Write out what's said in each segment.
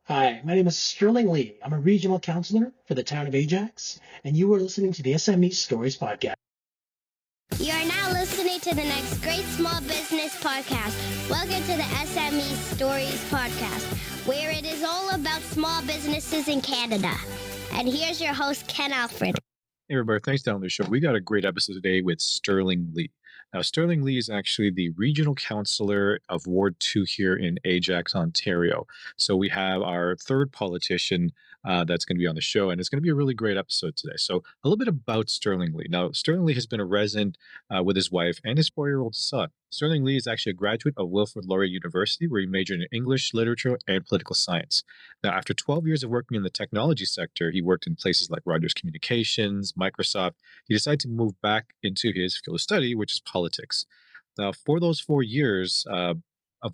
Hi, my name is Sterling Lee. I'm a regional counselor for the town of Ajax, and you are listening to the S.M.E Stories podcast. You are now listening to the next great small business podcast. Welcome to the S.M.E Stories podcast, where it is all about small businesses in Canada. And here's your host, Ken Alfred. Hey everybody, thanks for downloading the show. We got a great episode today with Sterling Lee. Now, Sterling Lee is actually the regional councillor of Ward 2 here in Ajax, Ontario. So we have our third politician that's going to be on the show, and it's going to be a really great episode today. So a little bit about Sterling Lee. Now, Sterling Lee has been a resident with his wife and his 4-year-old son. Sterling Lee is actually a graduate of Wilfrid Laurier University, where he majored in English, literature, and political science. Now, after 12 years of working in the technology sector, he worked in places like Rogers Communications, Microsoft. He decided to move back into his field of study, which is politics. Now, for those 4 years of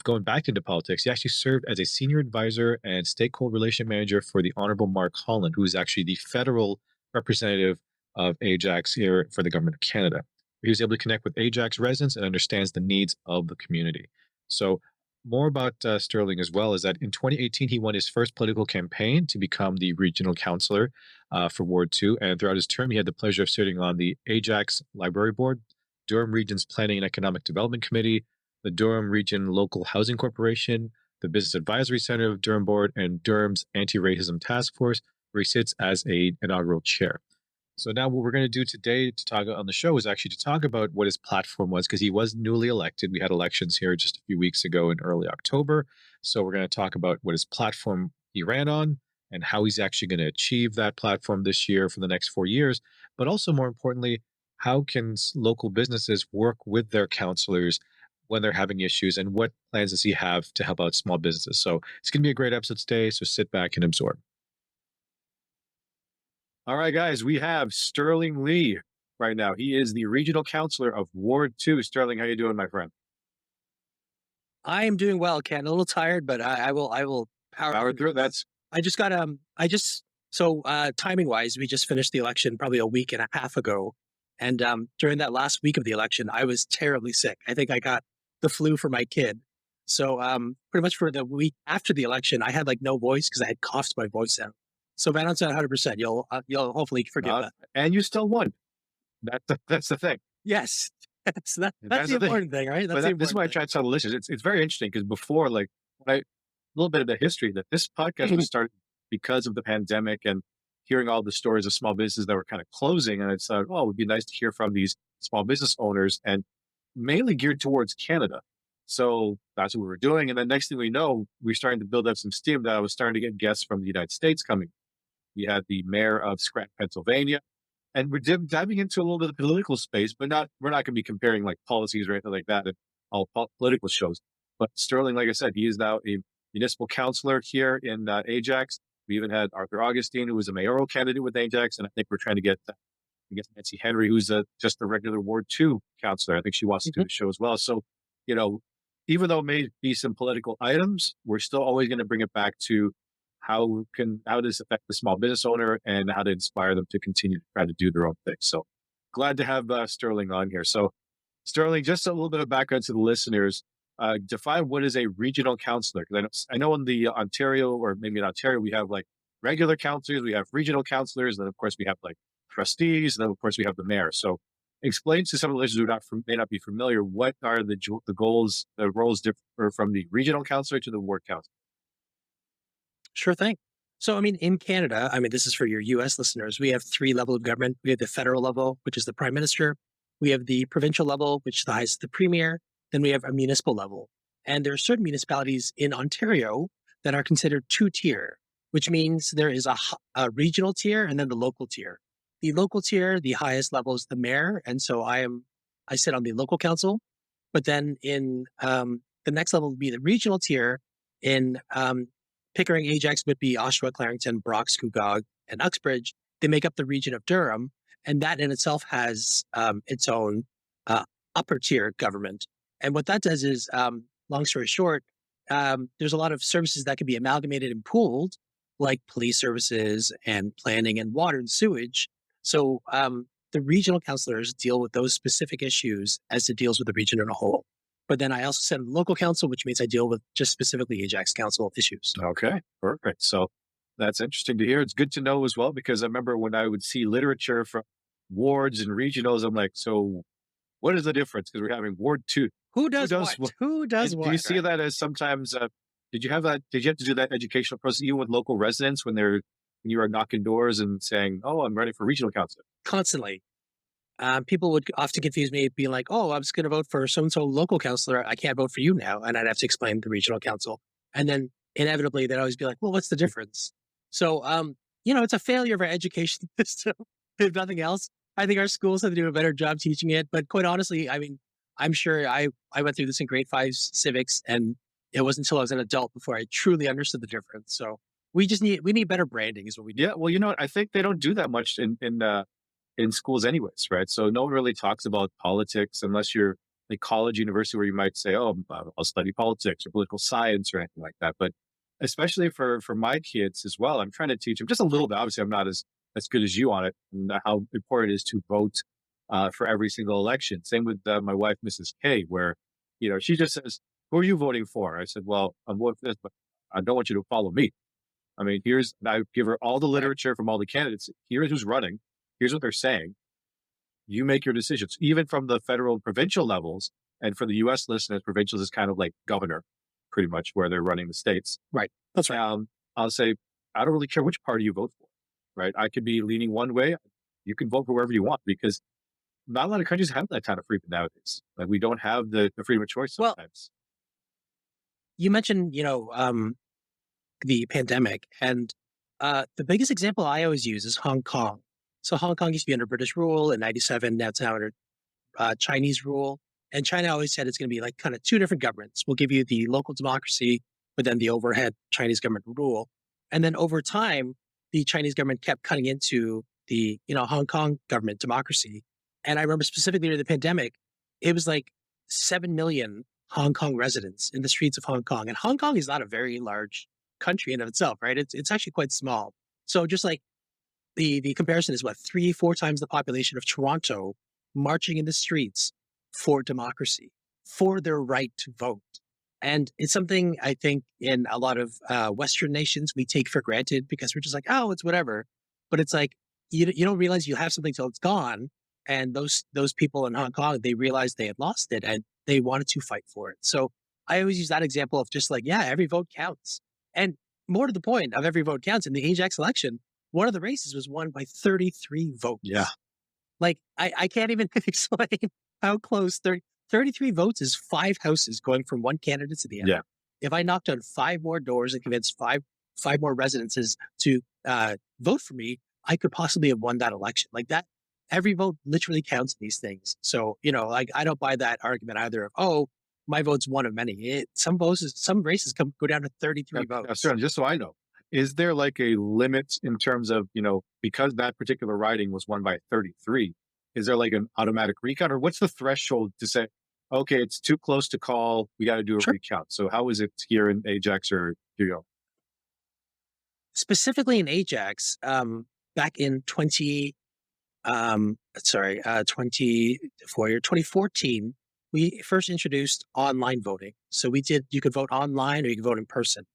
going back into politics, he actually served as a senior advisor and stakeholder relation manager for the Honorable Mark Holland, who is actually the federal representative of Ajax here for the government of Canada. He was able to connect with Ajax residents and understands the needs of the community. So more about Sterling as well is that in 2018, he won his first political campaign to become the regional councillor for Ward 2. And throughout his term, he had the pleasure of sitting on the Ajax Library Board, Durham Region's Planning and Economic Development Committee, the Durham Region Local Housing Corporation, the Business Advisory Center of Durham Board, and Durham's Anti-Racism Task Force, where he sits as an inaugural chair. So now what we're going to do today to talk on the show is actually to talk about what his platform was, because he was newly elected. We had elections here just a few weeks ago in early October. So we're going to talk about what his platform he ran on and how he's actually going to achieve that platform this year for the next 4 years. But also more importantly, how can local businesses work with their councillors when they're having issues, and what plans does he have to help out small businesses? So it's going to be a great episode today. So sit back and absorb. All right, guys, we have Sterling Lee right now. He is the regional councillor of Ward 2. Sterling, how you doing, my friend? I am doing well, Ken. A little tired, but I will power through it. Timing wise, we just finished the election probably a week and a half ago. And during that last week of the election, I was terribly sick. I think I got the flu for my kid. So pretty much for the week after the election, I had like no voice because I had coughed my voice out. So balanced out 100%. You'll hopefully forgive that. And you still won. That's the thing. Yes. That's the important thing, right? This is why I try to tell the listeners. It's very interesting because before, a little bit of the history that this podcast was started because of the pandemic and hearing all the stories of small businesses that were kind of closing. And I thought, it would be nice to hear from these small business owners, and mainly geared towards Canada. So that's what we were doing. And then next thing we know, we're starting to build up some steam that I was starting to get guests from the United States coming. We had the mayor of Scranton, Pennsylvania, and we're diving into a little bit of the political space, but we're not going to be comparing like policies or anything like that in all political shows. But Sterling, like I said, he is now a municipal councillor here in Ajax. We even had Arthur Augustine, who was a mayoral candidate with Ajax, and I think we're trying to get Nancy Henry, who's just a regular Ward 2 councillor. I think she wants to do the show as well. So, even though it may be some political items, we're still always going to bring it back to how does this affect the small business owner and how to inspire them to continue to try to do their own thing. So glad to have Sterling on here. So Sterling, just a little bit of background to the listeners. Define what is a regional councillor. Because I know in the Ontario, or maybe in Ontario, we have like regular councillors, we have regional councillors, and then of course we have like trustees, and then of course we have the mayor. So explain to some of the listeners who may not be familiar, what are the goals, the roles differ from the regional councillor to the ward councillor? Sure thing. So, in Canada, this is for your US listeners, we have 3 levels of government. We have the federal level, which is the prime minister. We have the provincial level, which is the highest, the premier. Then we have a municipal level. And there are certain municipalities in Ontario that are considered 2-tier, which means there is a regional tier and then the local tier. The local tier, the highest level is the mayor. And so I sit on the local council. But then in the next level would be the regional tier. In Pickering, Ajax, Whitby, Oshawa, Clarington, Brock, Scugog, and Uxbridge, they make up the region of Durham. And that in itself has its own upper tier government. And what that does is, long story short, there's a lot of services that can be amalgamated and pooled, like police services and planning and water and sewage. So the regional councillors deal with those specific issues as it deals with the region in a whole. But then I also sit on local council, which means I deal with just specifically Ajax Council issues. Okay, perfect. So that's interesting to hear. It's good to know as well, because I remember when I would see literature from wards and regionals, I'm like, so what is the difference? Because we're having Ward 2. Who Who does does what? what? Who does Do you what? see Right? that as sometimes, did you have that? Did you have to do that educational process even with local residents when you are knocking doors and saying, oh, I'm running for regional council? Constantly. People would often confuse me, being like, "Oh, I'm just going to vote for so and so local councilor. I can't vote for you now," and I'd have to explain the regional council. And then inevitably, they'd always be like, "Well, what's the difference?" So, it's a failure of our education system, if nothing else. I think our schools have to do a better job teaching it. But quite honestly, I mean, I'm sure I went through this in grade five civics, and it wasn't until I was an adult before I truly understood the difference. So we need better branding, is what we need. Yeah, well, you know what? I think they don't do that much in schools anyways, right? So no one really talks about politics unless you're like college, university, where you might say, oh, I'll study politics or political science or anything like that. But especially for my kids as well, I'm trying to teach them just a little bit. Obviously, I'm not as good as you on it, and how important it is to vote for every single election. Same with my wife, Mrs. K, where she just says, "Who are you voting for?" I said, "Well, I'm voting for this, but I don't want you to follow me." I mean, I give her all the literature from all the candidates. Here's who's running. Here's what they're saying. You make your decisions, even from the federal and provincial levels. And for the US listeners, provincials is kind of like governor, pretty much, where they're running the states. Right. That's right. I'll say, I don't really care which party you vote for, right? I could be leaning one way. You can vote for wherever you want, because not a lot of countries have that kind of freedom nowadays. Like, we don't have the freedom of choice Well, sometimes. you mentioned, the pandemic, and the biggest example I always use is Hong Kong. So Hong Kong used to be under British rule in '97. Now it's now under Chinese rule, and China always said it's going to be like kind of two different governments. We'll give you the local democracy, but then the overhead Chinese government rule. And then over time, the Chinese government kept cutting into the Hong Kong government democracy. And I remember specifically during the pandemic, it was like 7 million Hong Kong residents in the streets of Hong Kong. And Hong Kong is not a very large country in of itself, right? It's actually quite small. So just like the comparison is what, 3-4 times the population of Toronto marching in the streets for democracy, for their right to vote. And it's something I think in a lot of Western nations we take for granted, because we're just like, oh, it's whatever. But it's like you don't realize you have something till it's gone. And those people in Hong Kong, they realized they had lost it and they wanted to fight for it. So I always use that example of just like, yeah, every vote counts. And more to the point of every vote counts, in the Ajax election, one of the races was won by 33 votes. Yeah. Like, I can't even explain how close 33 votes is 5 houses going from one candidate to the other. Yeah. If I knocked on 5 more doors and convinced five more residences to vote for me, I could possibly have won that election. Like that, every vote literally counts in these things. So, like, I don't buy that argument either of, oh, my vote's one of many. Some races go down to 33 votes. Certainly, just so I know, is there like a limit in terms of, because that particular riding was won by 33, is there like an automatic recount, or what's the threshold to say, okay, it's too close to call, we got to do a recount? So how is it here in Ajax or Hugo? Specifically in Ajax, back in 2014, we first introduced online voting. So you could vote online or you could vote in person.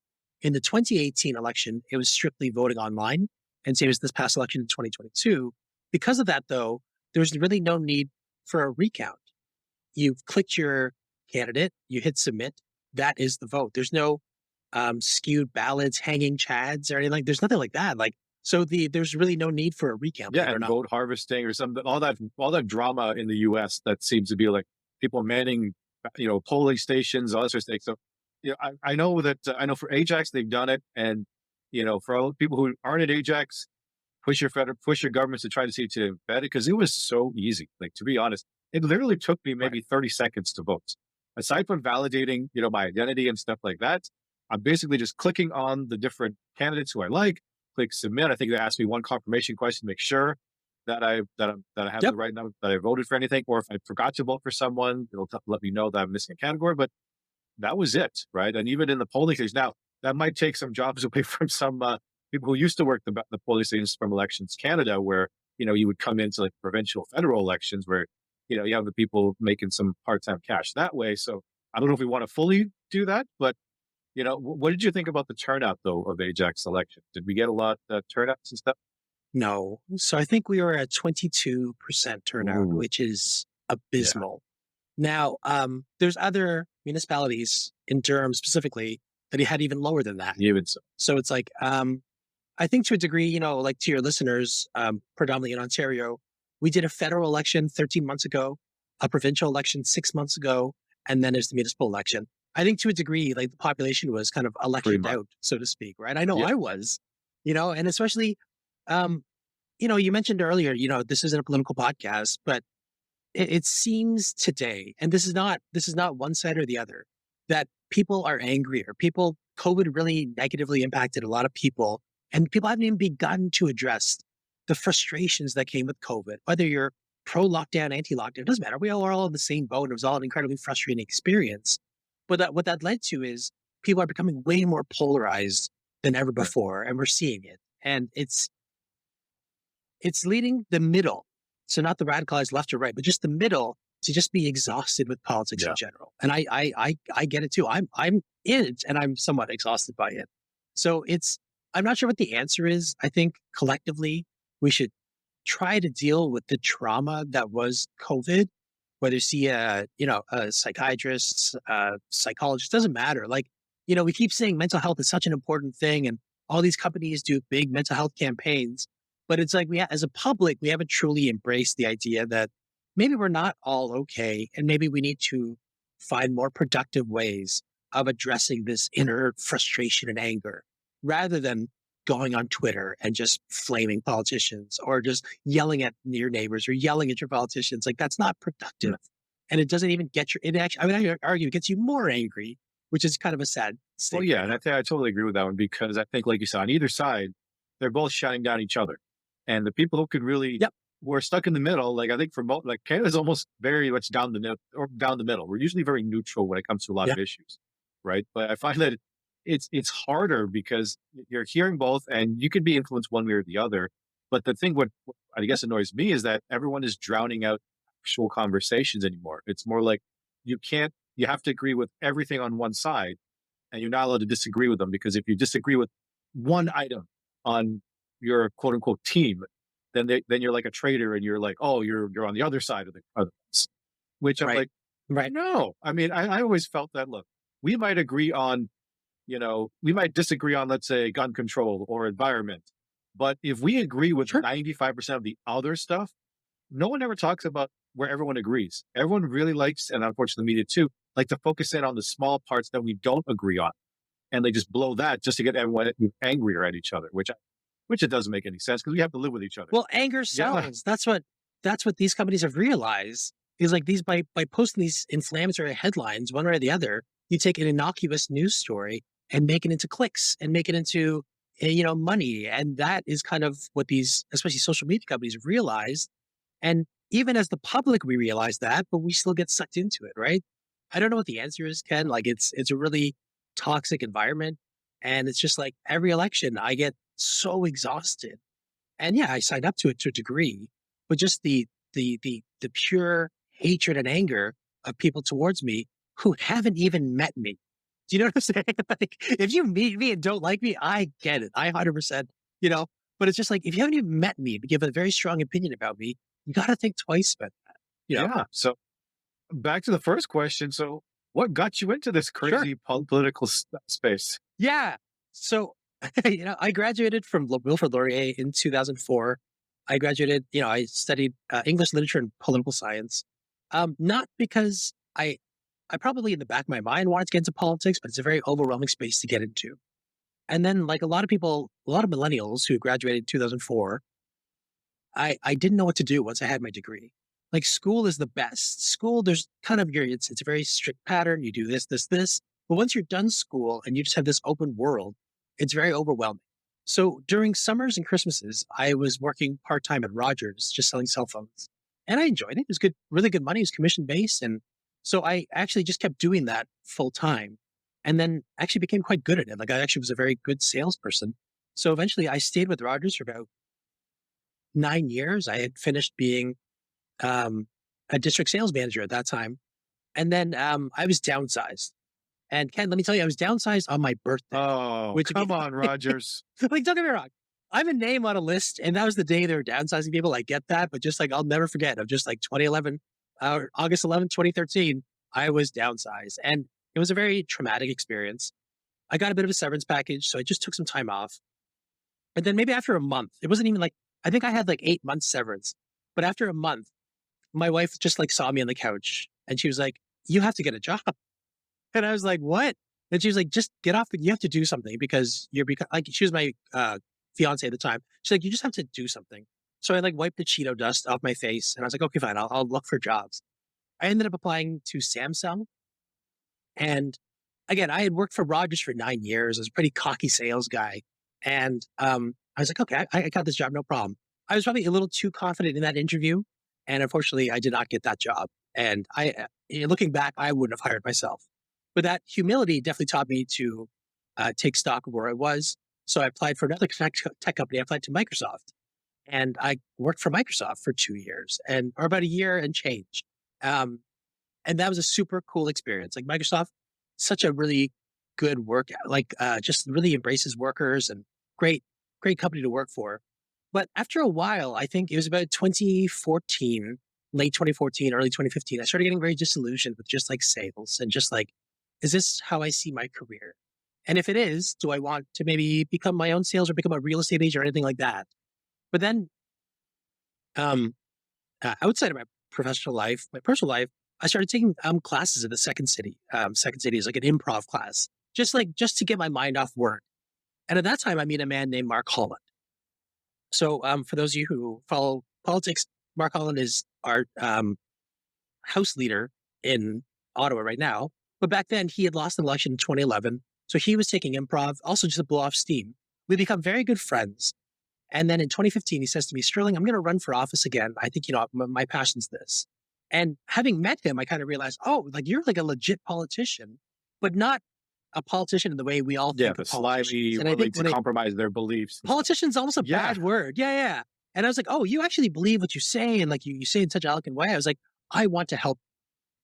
In the 2018 election, it was strictly voting online. And same as this past election in 2022. Because of that, though, there's really no need for a recount. You've clicked your candidate, you hit submit, that is the vote. There's no skewed ballots, hanging chads, or anything like. There's nothing like that. Like, so there's really no need for a recount. Yeah, and vote harvesting or something. All that drama in the U.S. that seems to be like people manning, polling stations, all that sort of thing. So, I know for Ajax they've done it, and for all people who aren't at Ajax, push your governments to try to see to embed it, because it was so easy. Like, to be honest, it literally took me maybe 30 seconds to vote. Aside from validating, my identity and stuff like that, I'm basically just clicking on the different candidates who I like, click submit. I think they asked me one confirmation question to make sure that I have the right number, that I voted for anything, or if I forgot to vote for someone, it'll let me know that I'm missing a category. But that was it, right? And even in the polling stations now, that might take some jobs away from some people who used to work the polling stations from Elections Canada, where you would come into like provincial, federal elections, where you have the people making some part-time cash that way. So I don't know if we want to fully do that, but what did you think about the turnout though of Ajax election? Did we get a lot turnouts and stuff? No. So I think we were at 22% turnout, Ooh, which is yeah, abysmal. Now, there's other municipalities in Durham specifically that had even lower than that. even so. So it's like, I think to a degree, like to your listeners, predominantly in Ontario, we did a federal election 13 months ago, a provincial election 6 months ago, and then there's the municipal election. I think to a degree, like the population was kind of Pretty electioned much. out, so to speak, right? I know Yeah, I was, and especially, um, you mentioned earlier, this isn't a political podcast, but it seems today, and this is not one side or the other, that people are angrier. COVID really negatively impacted a lot of people, and people haven't even begun to address the frustrations that came with COVID. Whether you're pro lockdown, anti lockdown, it doesn't matter. We all are all in the same boat. It was all an incredibly frustrating experience. But what that led to is people are becoming way more polarized than ever right. before, and we're seeing it. And it's leading the middle. So not the radicalized left or right, but just the middle to just be exhausted with politics Yeah. in general. And I get it too. I'm in it and I'm somewhat exhausted by it. So I'm not sure what the answer is. I think collectively we should try to deal with the trauma that was COVID, whether you see a psychiatrist, psychologist, doesn't matter. Like, we keep saying mental health is such an important thing and all these companies do big mental health campaigns. But it's like as a public, we haven't truly embraced the idea that maybe we're not all okay. And maybe we need to find more productive ways of addressing this inner frustration and anger rather than going on Twitter and just flaming politicians or just yelling at your neighbors or yelling at your politicians. Like that's not productive. No. And it doesn't even get it actually, I mean, I argue it gets you more angry, which is kind of a sad state. Well, yeah, and I think I totally agree with that one because I think, like you said, on either side, they're both shutting down each other, and the people who could really Yep. we're stuck in the middle. Like I think for like Canada's almost very much down the middle or down the middle. We're usually very neutral when it comes to a lot of issues, right? But I find that it's harder because you're hearing both, and you could be influenced one way or the other. But the thing, what I guess annoys me is that everyone is drowning out actual conversations anymore. It's more like you can't. You have to agree with everything on one side, and you're not allowed to disagree with them because if you disagree with one item on your quote unquote team, then you're like a traitor and you're like, oh, you're on the other side of the fence. Which I'm Right. like, Right. no. I mean, I always felt that look, we might agree on, we might disagree on, let's say, gun control or environment. But if we agree with Sure. 95% of the other stuff, no one ever talks about where everyone agrees. Everyone really likes, and unfortunately the media too, like to focus in on the small parts that we don't agree on. And they just blow that just to get everyone angrier at each other, which it doesn't make any sense because we have to live with each other. Well, anger Yeah. sells. That's what these companies have realized is like these by posting these inflammatory headlines one way or the other, you take an innocuous news story and make it into clicks and make it into money, and that is kind of what these especially social media companies have realized. And even as the public, we realize that, but we still get sucked into it, right? I don't know what the answer is, Ken. Like it's a really toxic environment, and it's just like every election, I get so exhausted. And yeah, I signed up to it to a degree, but just the pure hatred and anger of people towards me who haven't even met me. Do you know what I'm saying? Like, if you meet me and don't like me, I get it. I 100%, but it's just like, if you haven't even met me, but you have a very strong opinion about me, you got to think twice about that. Yeah. So back to the first question. So what got you into this crazy political space? Yeah. So, I graduated from Wilfrid Laurier in 2004. I graduated, I studied English literature and political science. Not because I probably in the back of my mind wanted to get into politics, but it's a very overwhelming space to get into. And then, like a lot of people, a lot of millennials who graduated in 2004, I didn't know what to do once I had my degree. Like school is the best. School, there's kind of it's a very strict pattern. You do this, this, this. But once you're done school and you just have this open world, it's very overwhelming. So during summers and Christmases, I was working part-time at Rogers, just selling cell phones. And I enjoyed it. It was good, really good money. It was commission based. And so I actually just kept doing that full time and then actually became quite good at it. Like I actually was a very good salesperson. So eventually I stayed with Rogers for about 9 years. I had finished being a district sales manager at that time. And then I was downsized. And Ken, let me tell you, I was downsized on my birthday. Oh, come on, Rogers. Like, don't get me wrong. I'm a name on a list, and that was the day they were downsizing people. I get that, but just like I'll never forget of just like 2011, August 11th, 2013, I was downsized. And it was a very traumatic experience. I got a bit of a severance package, so I just took some time off. And then maybe after a month, it wasn't even like, I think I had like 8 months severance. But after a month, my wife just like saw me on the couch and she was like, "You have to get a job." And I was like, "What?" And she was like, "Just get off. You have to do something because like," she was my fiance at the time. She's like, "You just have to do something." So I like wiped the Cheeto dust off my face and I was like, "Okay, fine. I'll look for jobs." I ended up applying to Samsung. And again, I had worked for Rogers for 9 years. I was a pretty cocky sales guy. And I was like, okay, I got this job, no problem. I was probably a little too confident in that interview. And unfortunately, I did not get that job. And looking back, I wouldn't have hired myself. But that humility definitely taught me to take stock of where I was. So I applied for another tech company. I applied to Microsoft. And I worked for Microsoft for 2 years or about a year and change. Um, and that was a super cool experience. Like Microsoft, such a really good work, like just really embraces workers and great, great company to work for. But after a while, I think it was about 2014, late 2014, early 2015, I started getting very disillusioned with just like sales and just like, is this how I see my career? And if it is, do I want to maybe become my own sales or become a real estate agent or anything like that? But then um, outside of my professional life, my personal life, I started taking classes at the Second City. Second City is like an improv class, just to get my mind off work. And at that time, I meet a man named Mark Holland. So for those of you who follow politics, Mark Holland is our House leader in Ottawa right now. But back then, he had lost an election in 2011. So he was taking improv also just to blow off steam. We become very good friends. And then in 2015, he says to me, "Sterling, I'm going to run for office again. I think, my passion's this." And having met him, I kind of realized, oh, like you're like a legit politician, but not a politician in the way we all Yeah, think the of politicians. slyly And I willing think to compromise their beliefs. politician's almost a Yeah. bad word. Yeah, yeah. And I was like, oh, you actually believe what you say, and like you say it in such an eloquent way. I was like, I want to help.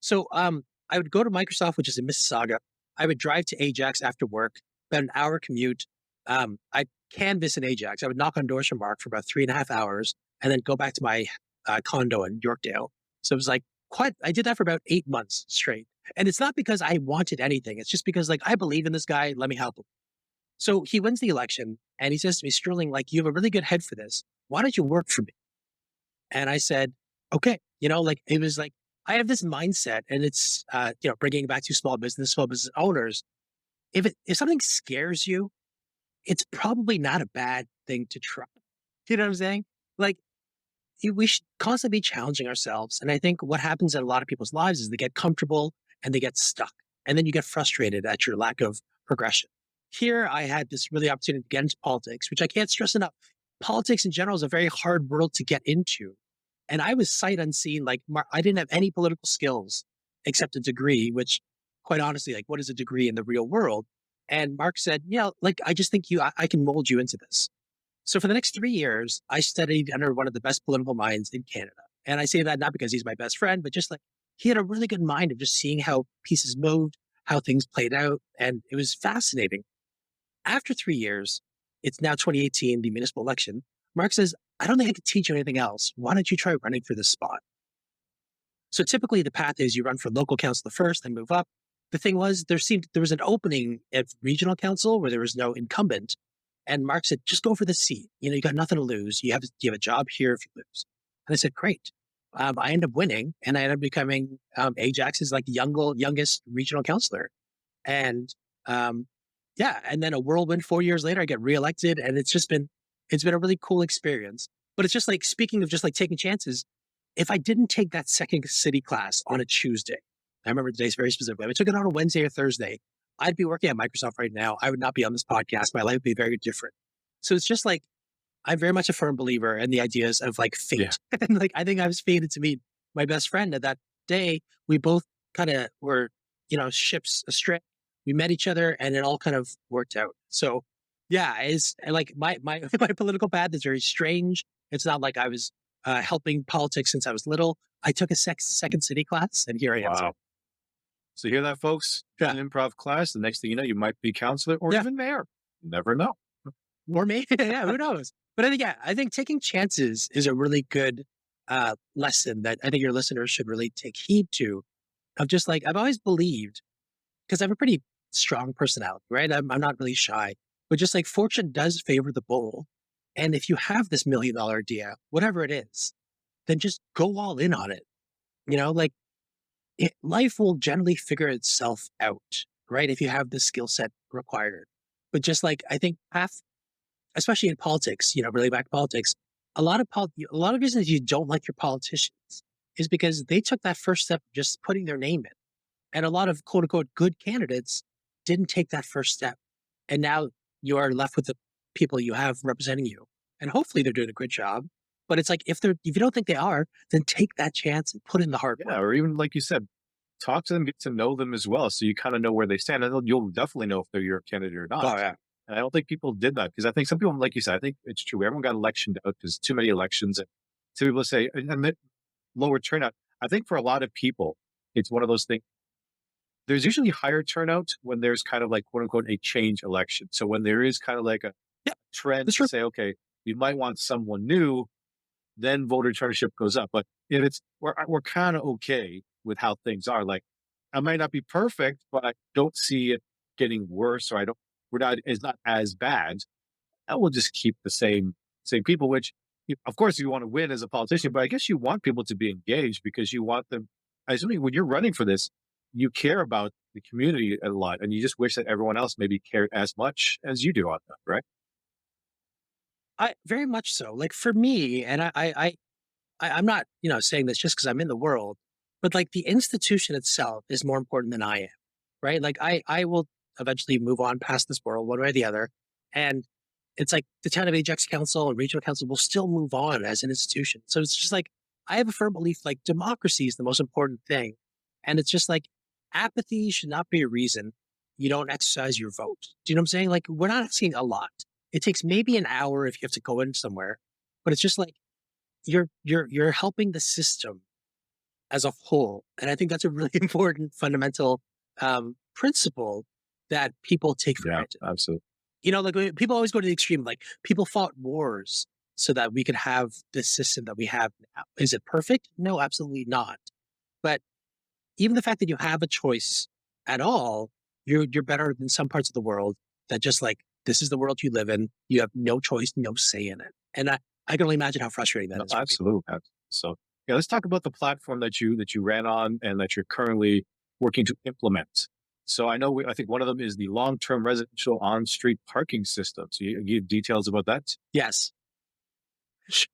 So I would go to Microsoft, which is in Mississauga. I would drive to Ajax after work, about an hour commute. I'd canvas in Ajax. I would knock on doors for Mark for about 3.5 hours and then go back to my condo in Yorkdale. So it was like I did that for about 8 months straight. And it's not because I wanted anything. It's just because like, I believe in this guy. Let me help him. So he wins the election and he says to me, "Sterling, like you have a really good head for this. Why don't you work for me?" And I said, okay, like it was like, I have this mindset and it's, bringing it back to small business owners. If something scares you, it's probably not a bad thing to try. You know what I'm saying? Like we should constantly be challenging ourselves. And I think what happens in a lot of people's lives is they get comfortable and they get stuck. And then you get frustrated at your lack of progression. Here, I had this really opportunity to get into politics, which I can't stress enough. Politics in general is a very hard world to get into. And I was sight unseen. Like I didn't have any political skills except a degree, which quite honestly, like what is a degree in the real world? And Mark said, like, I just think I can mold you into this. So for the next 3 years, I studied under one of the best political minds in Canada. And I say that not because he's my best friend, but just like he had a really good mind of just seeing how pieces moved, how things played out. And it was fascinating. After 3 years, it's now 2018, the municipal election. Mark says, "I don't think I could teach you anything else. Why don't you try running for this spot?" So typically the path is you run for local council first, then move up. The thing was, there was an opening at regional council where there was no incumbent. And Mark said, "Just go for the seat. You got nothing to lose. You have a job here if you lose." And I said, "Great." I ended up winning and I ended up becoming Ajax's like youngest regional councilor. And and then a whirlwind 4 years later, I get reelected and it's been a really cool experience. But it's just like, speaking of just like taking chances, if I didn't take that second city class on a Tuesday, I remember the days very specifically. If I took it on a Wednesday or Thursday, I'd be working at Microsoft right now. I would not be on this podcast. My life would be very different. So it's just like, I'm very much a firm believer in the ideas of like fate. Yeah. And like, I think I was fated to meet my best friend. And that day, we both kind of were, ships astray. We met each other and it all kind of worked out. So yeah, it's like my my political path is very strange. It's not like I was helping politics since I was little. I took a second city class and here I am. Wow. So you hear that, folks? Yeah. An improv class. The next thing you know, you might be counselor or Yeah. even mayor. You never know. Or maybe, yeah, who knows? But I think taking chances is a really good lesson that I think your listeners should really take heed to. Of just like, I've always believed, because I have a pretty strong personality, right? I'm not really shy, but just like fortune does favor the bold. And if you have this $1 million idea, whatever it is, then just go all in on it. Like life will generally figure itself out, right? If you have the skill set required. But just like, I think especially in politics, really back to politics, a lot of reasons you don't like your politicians is because they took that first step of just putting their name in. And a lot of quote unquote good candidates didn't take that first step. And now you are left with the people you have representing you. And hopefully they're doing a good job. But it's like, if you don't think they are, then take that chance and put in the hard Yeah, work. or even like you said, talk to them, get to know them as well, so you kind of know where they stand, and you'll definitely know if they're your candidate or not. Oh, yeah. And I don't think people did that because I think some people, like you said, I think it's true. Everyone got electioned out because too many elections, and some people say and lower turnout. I think for a lot of people, it's one of those things. There's usually higher turnout when there's kind of like quote unquote a change election. So when there is kind of like a Yeah, trend that's to true. say, okay, we might want someone new, then voter turnout goes up. But if it's we're kind of okay with how things are. Like I might not be perfect, but I don't see it getting worse, or I don't. We're not. It's not as bad. I will just keep the same people. Which, of course, you want to win as a politician, but I guess you want people to be engaged because you want them. I assuming when you're running for this, you care about the community a lot, and you just wish that everyone else maybe cared as much as you do on that, right? I very much so. Like for me, and I'm not, saying this just because I'm in the world, but like the institution itself is more important than I am, right? Like I will eventually move on past this world one way or the other. And it's like the town of Ajax Council and regional council will still move on as an institution. So it's just like, I have a firm belief like democracy is the most important thing. And it's just like apathy should not be a reason you don't exercise your vote. Do you know what I'm saying? Like we're not seeing a lot. It takes maybe an hour if you have to go in somewhere, but it's just like, you're helping the system as a whole, and I think that's a really important fundamental principle that people take for Yeah, granted. absolutely. Like people always go to the extreme. Like people fought wars so that we could have this system that we have now. Is it perfect? No, absolutely not. But even the fact that you have a choice at all, you're better than some parts of the world that just like this is the world you live in. You have no choice, no say in it, and I can only imagine how frustrating that No, is for people. absolutely. So yeah, let's talk about the platform that you ran on and that you're currently working to implement. So I know I think one of them is the long-term residential on-street parking system. So you give details about that. Yes. Sure.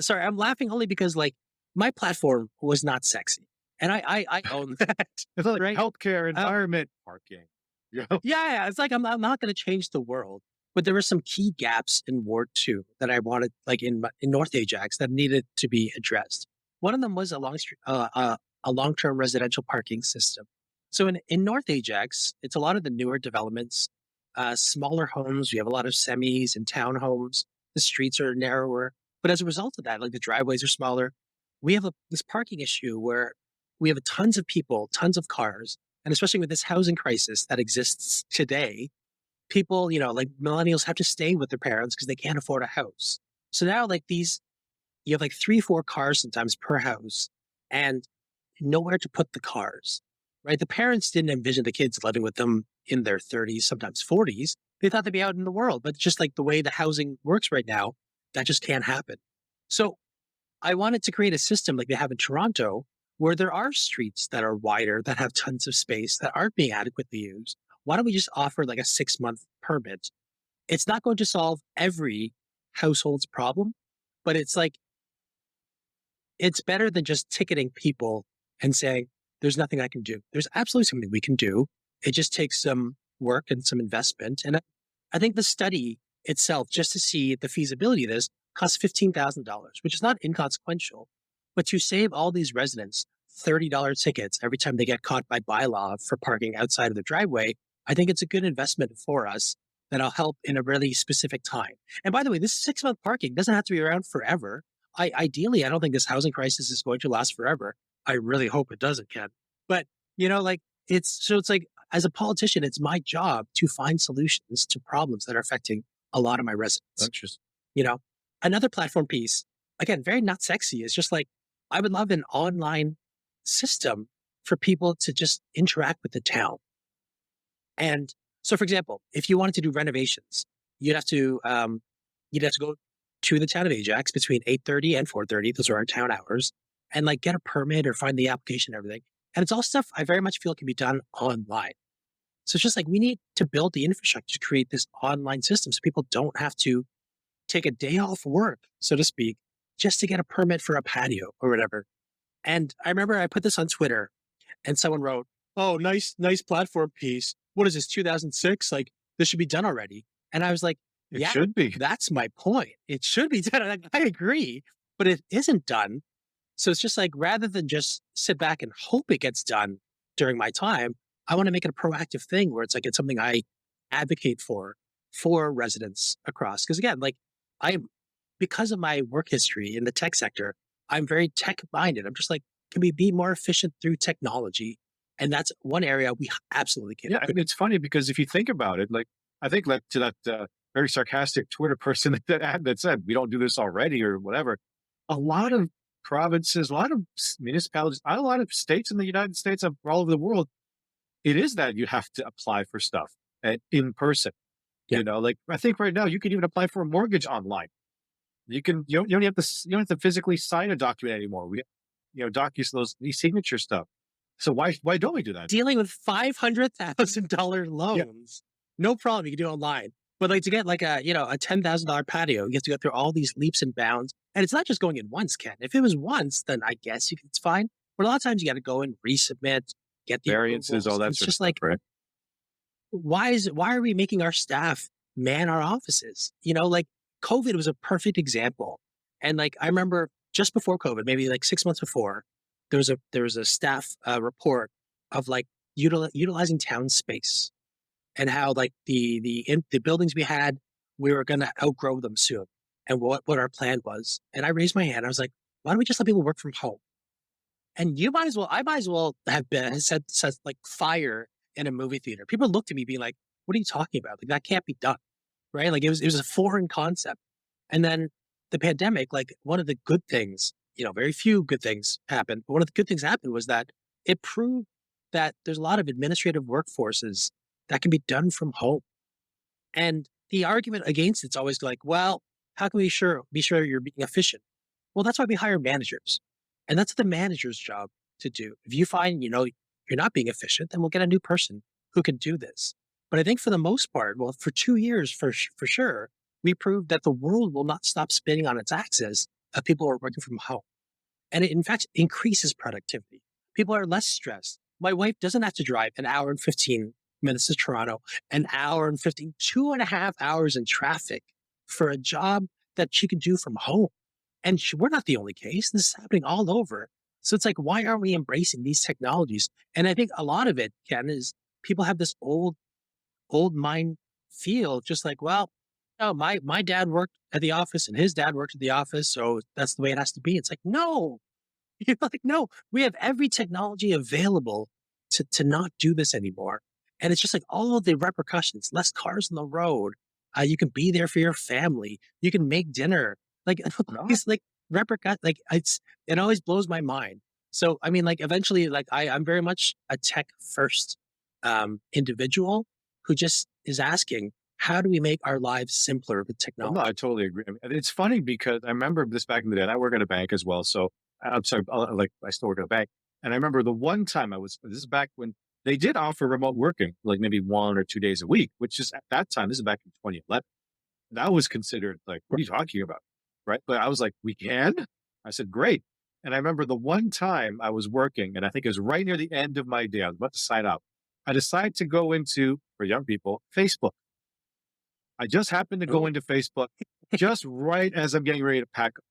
Sorry, I'm laughing only because like my platform was not sexy, and I own that. It's like Right? healthcare, environment, parking. Yeah. It's like I'm not going to change the world, but there were some key gaps in Ward 2 that I wanted, like in North Ajax, that needed to be addressed. One of them was a long-term residential parking system. So in North Ajax, it's a lot of the newer developments, smaller homes. We have a lot of semis and townhomes. The streets are narrower, but as a result of that, like the driveways are smaller. We have this parking issue where we have tons of people, tons of cars, and especially with this housing crisis that exists today, people, like millennials have to stay with their parents because they can't afford a house. So now, like you have like 3, 4 cars sometimes per house and nowhere to put the cars, right? The parents didn't envision the kids living with them in their 30s, sometimes 40s. They thought they'd be out in the world, but just like the way the housing works right now, that just can't happen. So I wanted to create a system like they have in Toronto where there are streets that are wider, that have tons of space, that aren't being adequately used. Why don't we just offer like a 6-month permit? It's not going to solve every household's problem, but it's like, it's better than just ticketing people and saying, there's nothing I can do. There's absolutely something we can do. It just takes some work and some investment. And I think the study itself, just to see the feasibility of this, costs $15,000, which is not inconsequential. But to save all these residents $30 tickets every time they get caught by bylaw for parking outside of the driveway, I think it's a good investment for us that'll help in a really specific time. And by the way, this 6-month parking doesn't have to be around forever. Ideally, I don't think this housing crisis is going to last forever. I really hope it doesn't, Ken. But Like it's like as a politician, it's my job to find solutions to problems that are affecting a lot of my residents. Interesting. You know, another platform piece, again, very not sexy, is just like I would love an online system for people to just interact with the town. And so, for example, if you wanted to do renovations, you'd have to um, you'd have to go to the town of Ajax between 8:30 and 4:30. Those are our town hours, and like get a permit or find the application and everything. And it's all stuff I very much feel can be done online. So it's just like we need to build the infrastructure to create this online system so people don't have to take a day off work, so to speak, just to get a permit for a patio or whatever. And I remember I put this on Twitter and someone wrote, "Oh, nice platform piece. What is this, 2006? Like this should be done already." And I was like, It "Yeah, should be. that's my point. It should be done." I agree, but it isn't done. So it's just like rather than just sit back and hope it gets done during my time, I want to make it a proactive thing where it's like it's something I advocate for residents across. Because again, like I'm because of my work history in the tech sector, I'm very tech minded. I'm just like, can we be more efficient through technology? And that's one area we absolutely can. Yeah, and it's funny because if you think about it, like I think like to that very sarcastic Twitter person that said we don't do this already or whatever. A lot of provinces, a lot of municipalities, a lot of states in the United States, all over the world, it is that you have to apply for stuff in person. Yeah. Like I think right now you can even apply for a mortgage online. You don't have to you don't have to physically sign a document anymore. We docus those these signature stuff. So why don't we do that? Dealing with $500,000 loans, no problem. You can do it online. But like to get like a $10,000 patio, you have to go through all these leaps and bounds. And it's not just going in once, Ken. If it was once, then I guess it's fine. But a lot of times you got to go and resubmit, get the Variances, approvals. all that It's sort of just stuff, like right? why are we making our staff man our offices? Like COVID was a perfect example. And like I remember just before COVID, maybe like 6 months before, there was a staff report of like utilizing town space and how like the buildings we had, we were going to outgrow them soon, and what our plan was. And I raised my hand. I was like, why don't we just let people work from home? And I might as well have been said like fire in a movie theater. People looked at me being like, what are you talking about? Like that can't be done. Right. Like it was a foreign concept. And then the pandemic, like one of the good things, very few good things happened, but one of the good things happened was that it proved that there's a lot of administrative workforces that can be done from home. And the argument against it's always like, well, how can we be sure you're being efficient? Well, that's why we hire managers. And that's the manager's job to do. If you find, you're not being efficient, then we'll get a new person who can do this. But I think for the most part, well, for 2 years, for sure, we proved that the world will not stop spinning on its axis if people are working from home. And it, in fact, increases productivity. People are less stressed. My wife doesn't have to drive an hour and 15 minutes to Toronto, an hour and 15, 2.5 hours in traffic for a job that she can do from home. And we're not the only case. This is happening all over. So it's like, why aren't we embracing these technologies? And I think a lot of it, Ken, is people have this old mind feel, just like, well, no, my dad worked at the office and his dad worked at the office, so that's the way it has to be. It's like, no, you're like, no, we have every technology available to not do this anymore. And it's just like all of the repercussions, less cars on the road. You can be there for your family. You can make dinner. Like it's like like it always blows my mind. So I mean, like eventually, like I'm very much a tech first individual who just is asking, how do we make our lives simpler with Well, technology? no, I totally agree. I mean, it's funny because I remember this back in the day. And I work at a bank as well, so I'm sorry, like I still work at a bank. And I remember the one time this is back when they did offer remote working, like maybe 1 or 2 days a week, which is at that time. This is back in 2011. That was considered like, what are you talking about, right? But I was like, we can. I said, great. And I remember the one time I was working, and I think it was right near the end of my day. I was about to sign up. I decided to go into, for young people, Facebook. I just happened to go into Facebook just right as I'm getting ready to pack up.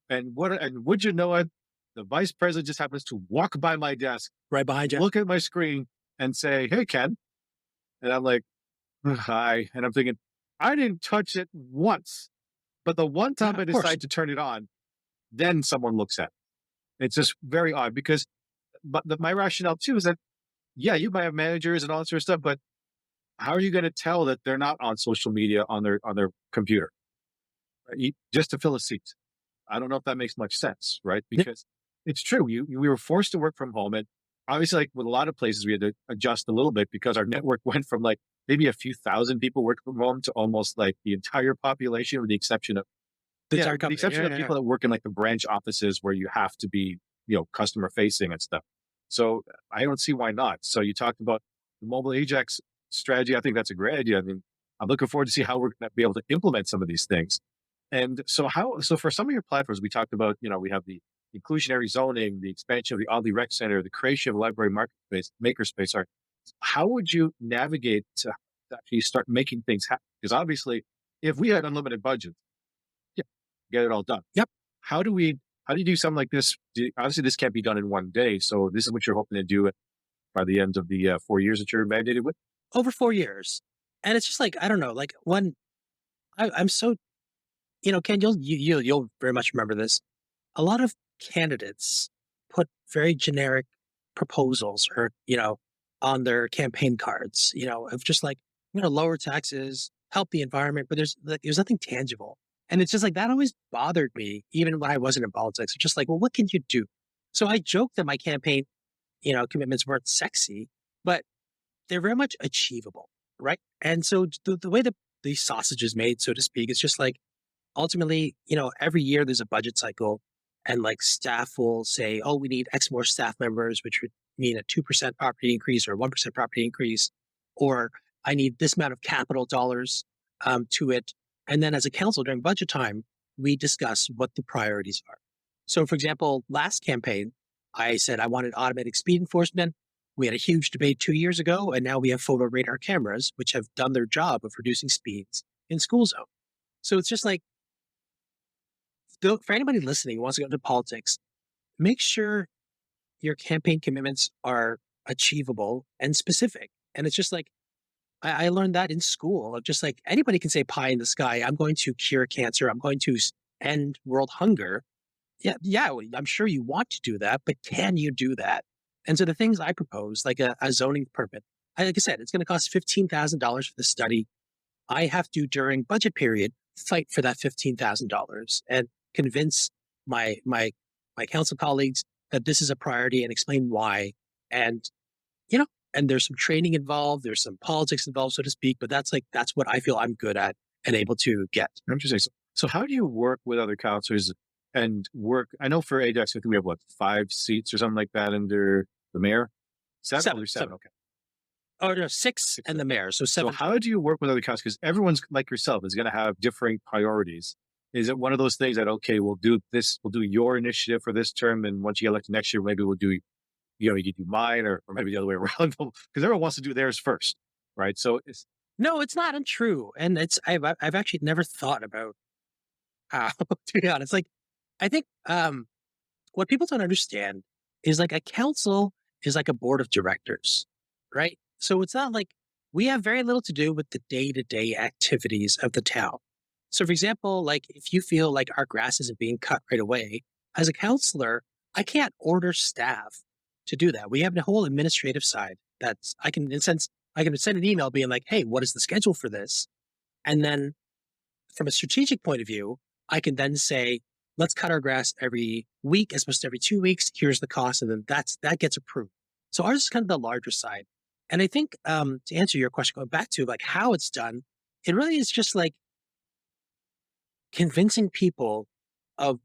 And would you know it? The vice president just happens to walk by my desk, Right behind you. look at my screen, and say, "Hey, Ken." And I'm like, "Hi." And I'm thinking, I didn't touch it once, but the one time Yeah, I of course. decide to turn it on, then someone looks at it. It's just very odd because, but my rationale too is that yeah, you might have managers and all that sort of stuff, but how are you going to tell that they're not on social media on their computer, right? Just to fill a seat? I don't know if that makes much sense, right? Yep. Because it's true. We were forced to work from home, and obviously, like with a lot of places, we had to adjust a little bit because our network went from like maybe a few thousand people working from home to almost like the entire population, with the exception of The yeah, entire with the company. exception Yeah, of yeah, yeah. people that work in like the branch offices where you have to be, customer facing and stuff. So I don't see why not. So you talked about the mobile Ajax strategy. I think that's a great idea. I mean, I'm looking forward to see how we're going to be able to implement some of these things. And so for some of your platforms, we talked about, we have the inclusionary zoning, the expansion of the Audley Rec Center, the creation of a library marketplace, makerspace. Sorry, how would you navigate to actually start making things happen? Because obviously, if we had unlimited budget, yeah, get it all done. Yep. How do we? How do you do something like this? Obviously, this can't be done in one day. So this is what you're hoping to do by the end of the 4 years that you're mandated with. Over 4 years. And it's just like, I don't know, like when I'm so, Ken, you'll very much remember this. A lot of candidates put very generic proposals or, on their campaign cards, of just like, lower taxes, help the environment, but there's nothing tangible. And it's just like that always bothered me, even when I wasn't in politics. It's just like, well, what can you do? So I joked that my campaign, commitments weren't sexy, but they're very much achievable, right? And so the way that the sausage is made, so to speak, it's just like ultimately, every year there's a budget cycle and like staff will say, oh, we need X more staff members, which would mean a 2% property increase or 1% property increase, or I need this amount of capital dollars to it. And then as a council during budget time, we discuss what the priorities are. So for example, last campaign, I said I wanted automatic speed enforcement. We had a huge debate 2 years ago, and now we have photo radar cameras, which have done their job of reducing speeds in school zone. So it's just like, for anybody listening who wants to go into politics, make sure your campaign commitments are achievable and specific. And it's just like, I learned that in school of just like anybody can say pie in the sky. I'm going to cure cancer. I'm going to end world hunger. Yeah, yeah. I'm sure you want to do that, but can you do that? And so the things I propose, like a zoning permit, like I said, it's going to cost $15,000 for the study. I have to, during budget period, fight for that $15,000 and convince my council colleagues that this is a priority and explain why. And and there's some training involved, there's some politics involved, so to speak. But that's what I feel I'm good at and able to get. Interesting. So how do you work with other councilors and work? I know for Ajax, I think we have what, 5 seats or something like that under the mayor. Seven. Seven. Okay. Oh no, six and the mayor. So So seven. how do you work with other councils? Because everyone's like yourself is going to have differing priorities. Is it one of those things that, okay, we'll do this, we'll do your initiative for this term, and once you get elected next year, maybe we'll do, you can do mine, or maybe the other way around, because everyone wants to do theirs first, right? So No, it's not untrue. And I've actually never thought about how to be honest. Like I think what people don't understand is like a council is like a board of directors, right? So it's not like we have very little to do with the day-to-day activities of the town. So for example, like if you feel like our grass isn't being cut right away, as a counselor, I can't order staff to do that. We have a whole administrative side that's I can in a sense I can send an email being like, hey, what is the schedule for this? And then from a strategic point of view, I can then say, let's cut our grass every week as opposed to every 2 weeks. Here's the cost. And then that gets approved. So ours is kind of the larger side. And I think to answer your question, going back to like how it's done, it really is just like convincing people of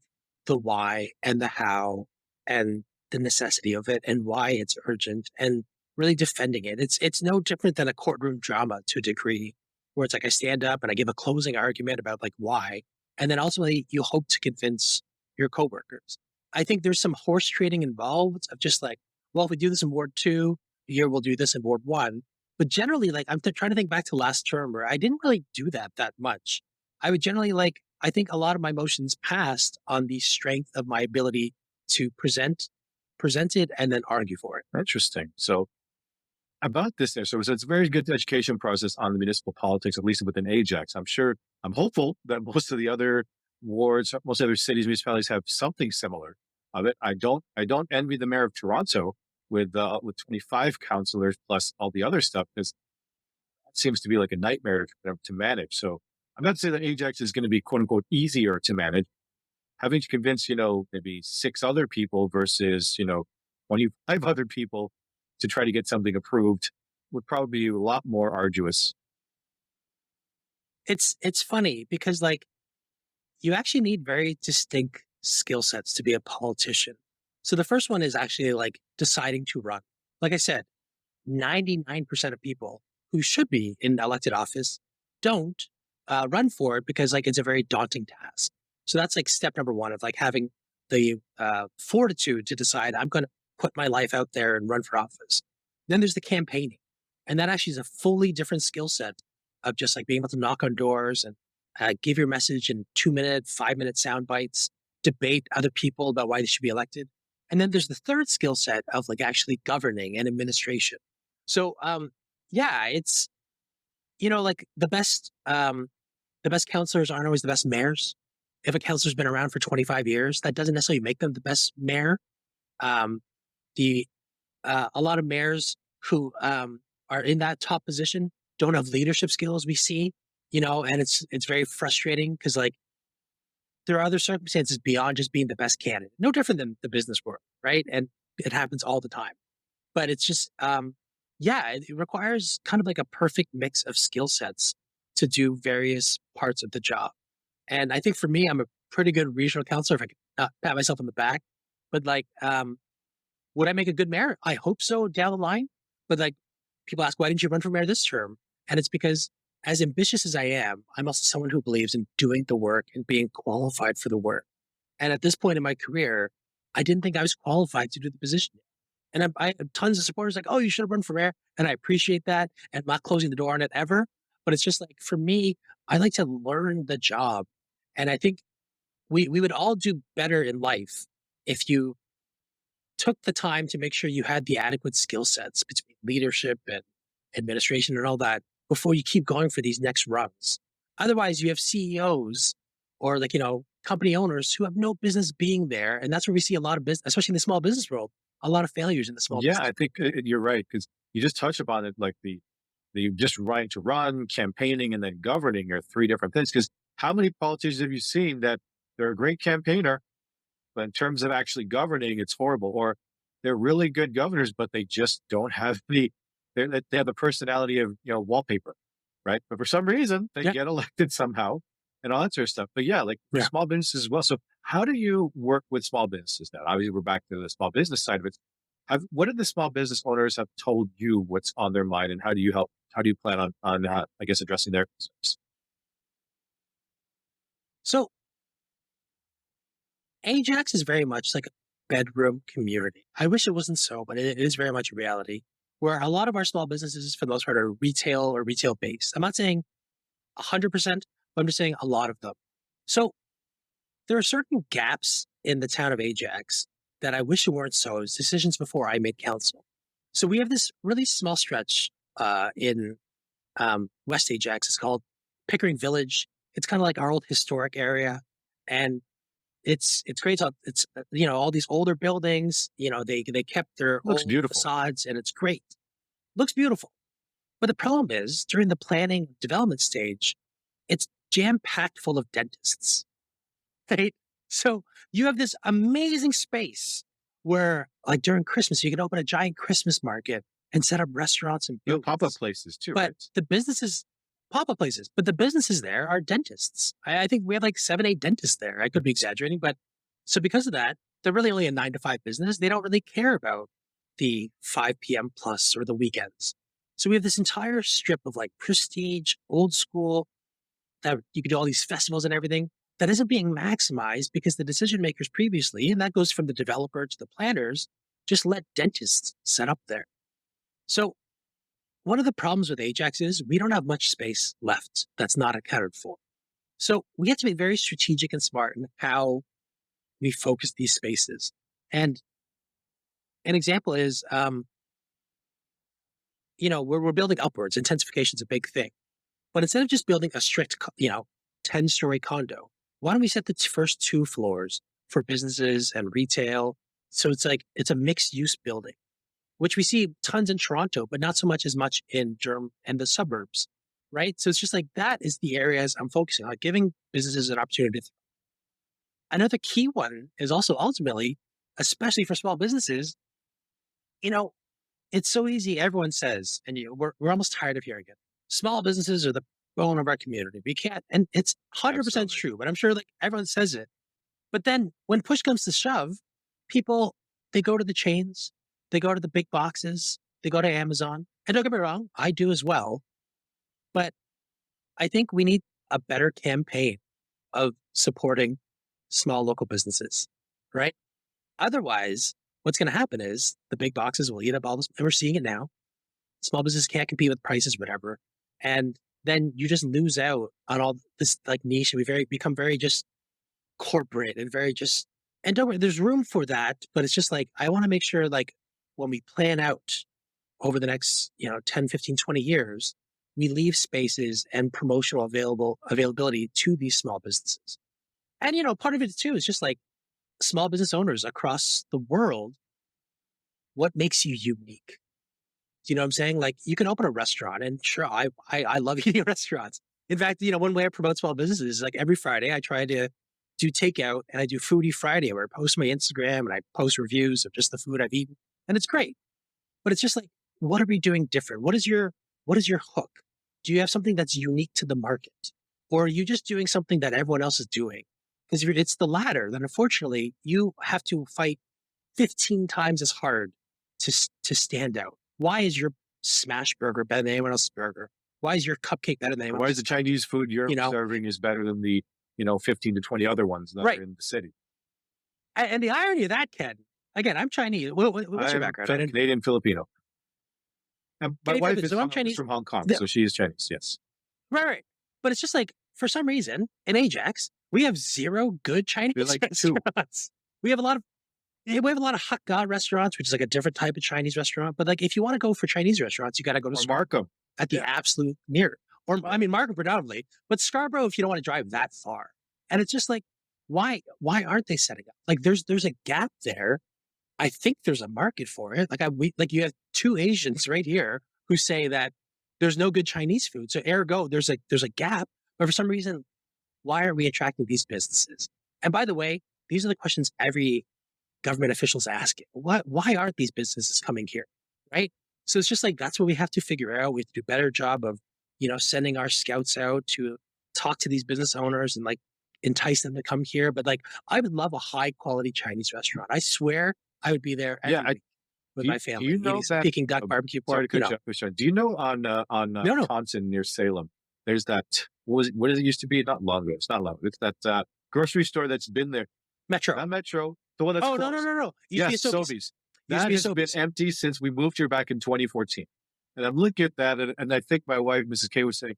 the why and the how and the necessity of it and why it's urgent and really defending it. It's no different than a courtroom drama to a degree where it's like I stand up and I give a closing argument about like why, and then ultimately you hope to convince your coworkers. I think there's some horse trading involved of just like, well, if we do this in Ward 2, here we'll do this in Ward 1. But generally, like I'm trying to think back to last term where I didn't really do that much. I would generally like, I think a lot of my motions passed on the strength of my ability to present it and then argue for it. interesting. So about this there, so it's a very good education process on the municipal politics, at least within Ajax. I'm hopeful that most of the other wards, most other cities, municipalities have something similar of it. I don't envy the mayor of Toronto with 25 counselors plus all the other stuff, because it seems to be like a nightmare to manage. So I'm not saying that Ajax is going to be quote unquote easier to manage. Having to convince, maybe six other people versus, 25 other people to try to get something approved would probably be a lot more arduous. It's funny because like you actually need very distinct skill sets to be a politician. So the first one is actually like deciding to run. Like I said, 99% of people who should be in elected office don't run for it because like it's a very daunting task. So that's like step number one of like having the fortitude to decide I'm going to put my life out there and run for office. Then there's the campaigning, and that actually is a fully different skill set of just like being able to knock on doors and give your message in 2 minute, 5 minute sound bites, debate other people about why they should be elected. And then there's the third skill set of like actually governing and administration. So yeah, it's like the best counselors aren't always the best mayors. If a counselor's been around for 25 years, that doesn't necessarily make them the best mayor. Um, the A lot of mayors who are in that top position don't have leadership skills. We see, and it's very frustrating because like there are other circumstances beyond just being the best candidate. No different than the business world, right? And it happens all the time. But it's just, yeah, it requires kind of like a perfect mix of skill sets to do various parts of the job. And I think for me, I'm a pretty good regional counselor. If I could pat myself on the back, but like, would I make a good mayor? I hope so down the line. But like, people ask, why didn't you run for mayor this term? And it's because, as ambitious as I am, I'm also someone who believes in doing the work and being qualified for the work. And at this point in my career, I didn't think I was qualified to do the position. And I have tons of supporters like, oh, you should have run for mayor. And I appreciate that. And I'm not closing the door on it ever. But it's just like, for me, I like to learn the job. And I think we would all do better in life if you took the time to make sure you had the adequate skill sets between leadership and administration and all that before you keep going for these next runs. Otherwise, you have CEOs or like, company owners who have no business being there. And that's where we see a lot of business, especially in the small business world, a lot of failures in the small Yeah, business. I think you're right, because you just touched upon it, like the just right to run, campaigning, and then governing are three different things. Because how many politicians have you seen that they're a great campaigner, but in terms of actually governing, it's horrible, or they're really good governors, but they just don't have they have the personality of wallpaper, right? But for some reason, they Yeah. get elected somehow, and all that sort of stuff. But yeah, like for Yeah. small businesses as well. So how do you work with small businesses now? Obviously, we're back to the small business side of it. What did the small business owners have told you what's on their mind, and how do you help? How do you plan on I guess addressing their concerns? So Ajax is very much like a bedroom community. I wish it wasn't so, but it is very much a reality where a lot of our small businesses, for the most part, are retail or retail based. I'm not saying 100%, but I'm just saying a lot of them. So there are certain gaps in the town of Ajax that I wish it weren't so. It was decisions before I made council. So we have this really small stretch in West Ajax. It's called Pickering Village. It's kind of like our old historic area, and it's great. It's all these older buildings. They kept their Looks old beautiful. facades, and it's great. Looks beautiful. But the problem is during the planning development stage, it's jam packed full of dentists. Right? So you have this amazing space where, like during Christmas, you can open a giant Christmas market and set up restaurants and You have pop-up booths. places too, But right? the businesses, pop-up places, but the businesses there are dentists. I think we have like 7, 8 dentists there. I could be exaggerating, but so because of that, they're really only a 9 to 5 business. They don't really care about the 5 p.m. plus or the weekends. So we have this entire strip of like prestige, old school, that you could do all these festivals and everything that isn't being maximized because the decision makers previously, and that goes from the developer to the planners, just let dentists set up there. So one of the problems with Ajax is we don't have much space left that's not accounted for. So we have to be very strategic and smart in how we focus these spaces. And an example is, we're building upwards. Intensification is a big thing. But instead of just building a strict, 10-story condo, why don't we set the first 2 floors for businesses and retail? So it's like, it's a mixed use building. which we see tons in Toronto, but not so much in Durham and the suburbs, right? So it's just like that is the areas I'm focusing on, giving businesses an opportunity. Another key one is also ultimately, especially for small businesses, you know, it's so easy. Everyone says, and we're almost tired of hearing it. Small businesses are the bone of our community. We can't, and it's 100% Absolutely. true. But I'm sure like everyone says it. But then when push comes to shove, people they go to the chains, they go to the big boxes, they go to Amazon. And don't get me wrong, I do as well. But I think we need a better campaign of supporting small local businesses, right? Otherwise, what's going to happen is the big boxes will eat up all this, and we're seeing it now. Small business can't compete with prices, whatever, and then you just lose out on all this like niche, and become very just corporate and very just. And don't worry, there's room for that, but it's just like I want to make sure like when we plan out over the next 10, 15, 20 years, we leave spaces and promotional availability to these small businesses. And part of it too is just like small business owners across the world, what makes you unique? Do you know what I'm saying? Like you can open a restaurant and sure, I love eating at restaurants. In fact, one way I promote small businesses is like every Friday I try to do takeout and I do Foodie Friday where I post my Instagram and I post reviews of just the food I've eaten. And it's great. But it's just like, what are we doing different? What is your hook? Do you have something that's unique to the market? Or are you just doing something that everyone else is doing? Because if it's the latter, then unfortunately you have to fight 15 times as hard to stand out. Why is your smash burger better than anyone else's burger? Why is your cupcake better than anyone Why else's? is the Chinese food you're serving is better than the 15 to 20 other ones that are in the city? And the irony of that, Ken, again, I'm Chinese. What's your background? I'm Canadian Filipino. And my wife is Chinese from Hong Kong, so she is Chinese, yes. Right. But it's just like, for some reason, in Ajax, we have zero good Chinese restaurants. We have a lot of Hakka restaurants, which is like a different type of Chinese restaurant. But like, if you want to go for Chinese restaurants, you got to go to Markham at the absolute near. Or I mean, Markham predominantly, but Scarborough if you don't want to drive that far. And it's just like, why aren't they setting up? Like, there's a gap there. I think there's a market for it. Like you have two Asians right here who say that there's no good Chinese food. So ergo, there's a gap. But for some reason, why are we attracting these businesses? And by the way, these are the questions every government officials asking. Why aren't these businesses coming here? Right? So it's just like, that's what we have to figure out. We have to do a better job of, sending our scouts out to talk to these business owners and like entice them to come here. But like, I would love a high quality Chinese restaurant. I swear I would be there every week with my family. Do you know that Peking duck barbecue pork? Do you know on Wisconsin near Salem, there's that, what does it used to be? Not Longo. It's not Longo. It's that grocery store that's been there. Metro. Not Metro. The one that's closed. No. Yes, Sobeys. That has been empty since we moved here back in 2014. And I'm looking at that, and I think my wife, Mrs. K, was saying,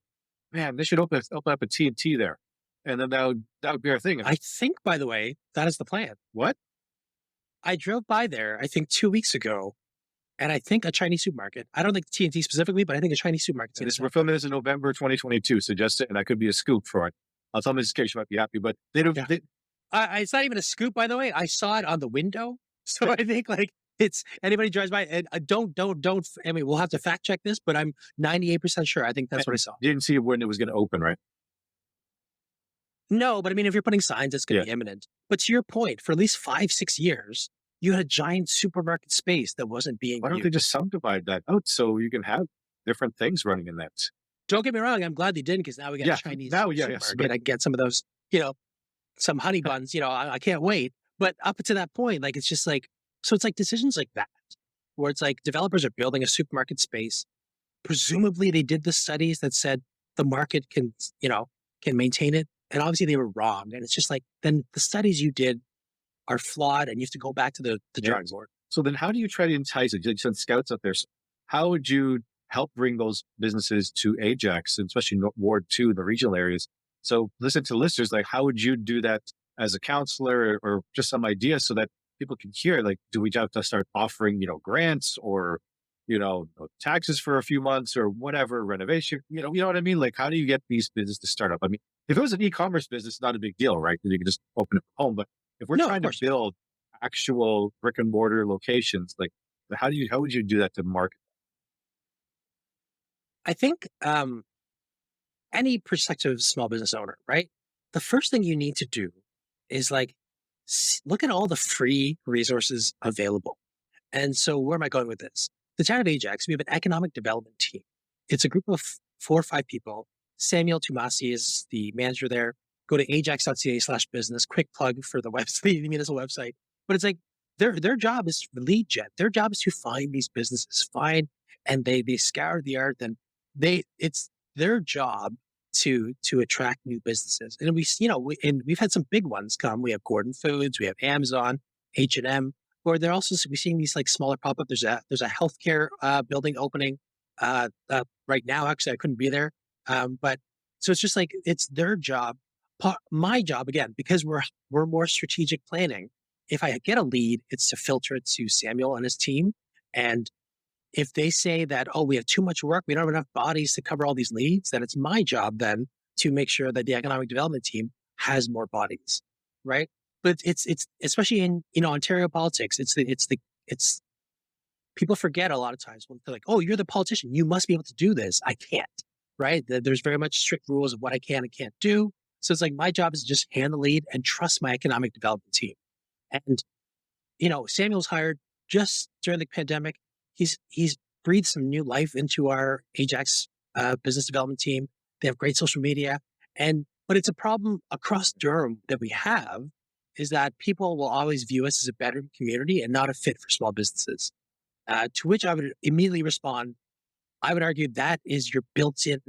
man, they should open up a T&T there. And then that would be our thing. I think, by the way, that is the plan. What? I drove by there, I think 2 weeks ago, and I think a Chinese supermarket. I don't think T&T specifically, but I think a Chinese supermarket. We're filming this in November 2022, so just and that could be a scoop for it. I'll tell Mrs. K, she might be happy, but they don't. Yeah. It's not even a scoop, by the way. I saw it on the window, so I think like it's anybody drives by and don't. I mean, we'll have to fact check this, but I'm 98% sure. I think that's what I saw. You didn't see when it was going to open, right? No, but I mean, if you're putting signs, it's going to be imminent. But to your point, for at least 5-6 years, you had a giant supermarket space that wasn't being. Why don't they just subdivide that out so you can have different things running in that? Don't get me wrong. I'm glad they didn't because now we got a Chinese supermarket. I get some of those, some honey buns. I can't wait. But up to that point, like it's just like so. It's like decisions like that, where it's like developers are building a supermarket space. Presumably, they did the studies that said the market can maintain it, and obviously they were wrong. And it's just like then the studies you did are flawed, and you have to go back to the drawing board. So then, how do you try to entice it? You send scouts up there. So how would you help bring those businesses to Ajax, and especially Ward 2, the regional areas? So listen to listeners, like how would you do that as a counselor or just some idea so that people can hear, like, do we have to start offering, grants or, taxes for a few months or whatever, renovation, you know what I mean? Like, how do you get these businesses to start up? I mean, if it was an e-commerce business, it's not a big deal, right? You can just open it at home. But if we're trying to build actual brick and mortar locations, like How would you do that to market? I think any prospective small business owner, right? The first thing you need to do is like look at all the free resources available. And so, where am I going with this? The town of Ajax, we have an economic development team. It's a group of 4 or 5 people. Samuel Tumasi is the manager there. Go to ajax.ca/business. Quick plug for the website, the municipal website. But it's like their job is lead gen. Their job is to find these businesses, and they scour the earth, and it's their job to attract new businesses. And we've had some big ones come. We have Gordon Foods, we have Amazon, H&M, or they're also we're seeing these like smaller pop up. There's a healthcare building opening right now. Actually, I couldn't be there, but so it's just like it's their job. My job again, because we're more strategic planning. If I get a lead, it's to filter it to Samuel and his team. And if they say that, oh, we have too much work, we don't have enough bodies to cover all these leads, then it's my job then to make sure that the economic development team has more bodies, right? But it's especially in Ontario politics, it's people forget a lot of times when they're like, oh, you're the politician, you must be able to do this. I can't, right? There's very much strict rules of what I can and can't do. So it's like my job is to just hand the lead and trust my economic development team. And Samuel's hired just during the pandemic. He's breathed some new life into our Ajax business development team. They have great social media, but it's a problem across Durham that we have is that people will always view us as a bedroom community and not a fit for small businesses. To which I would immediately respond, I would argue that is your built-in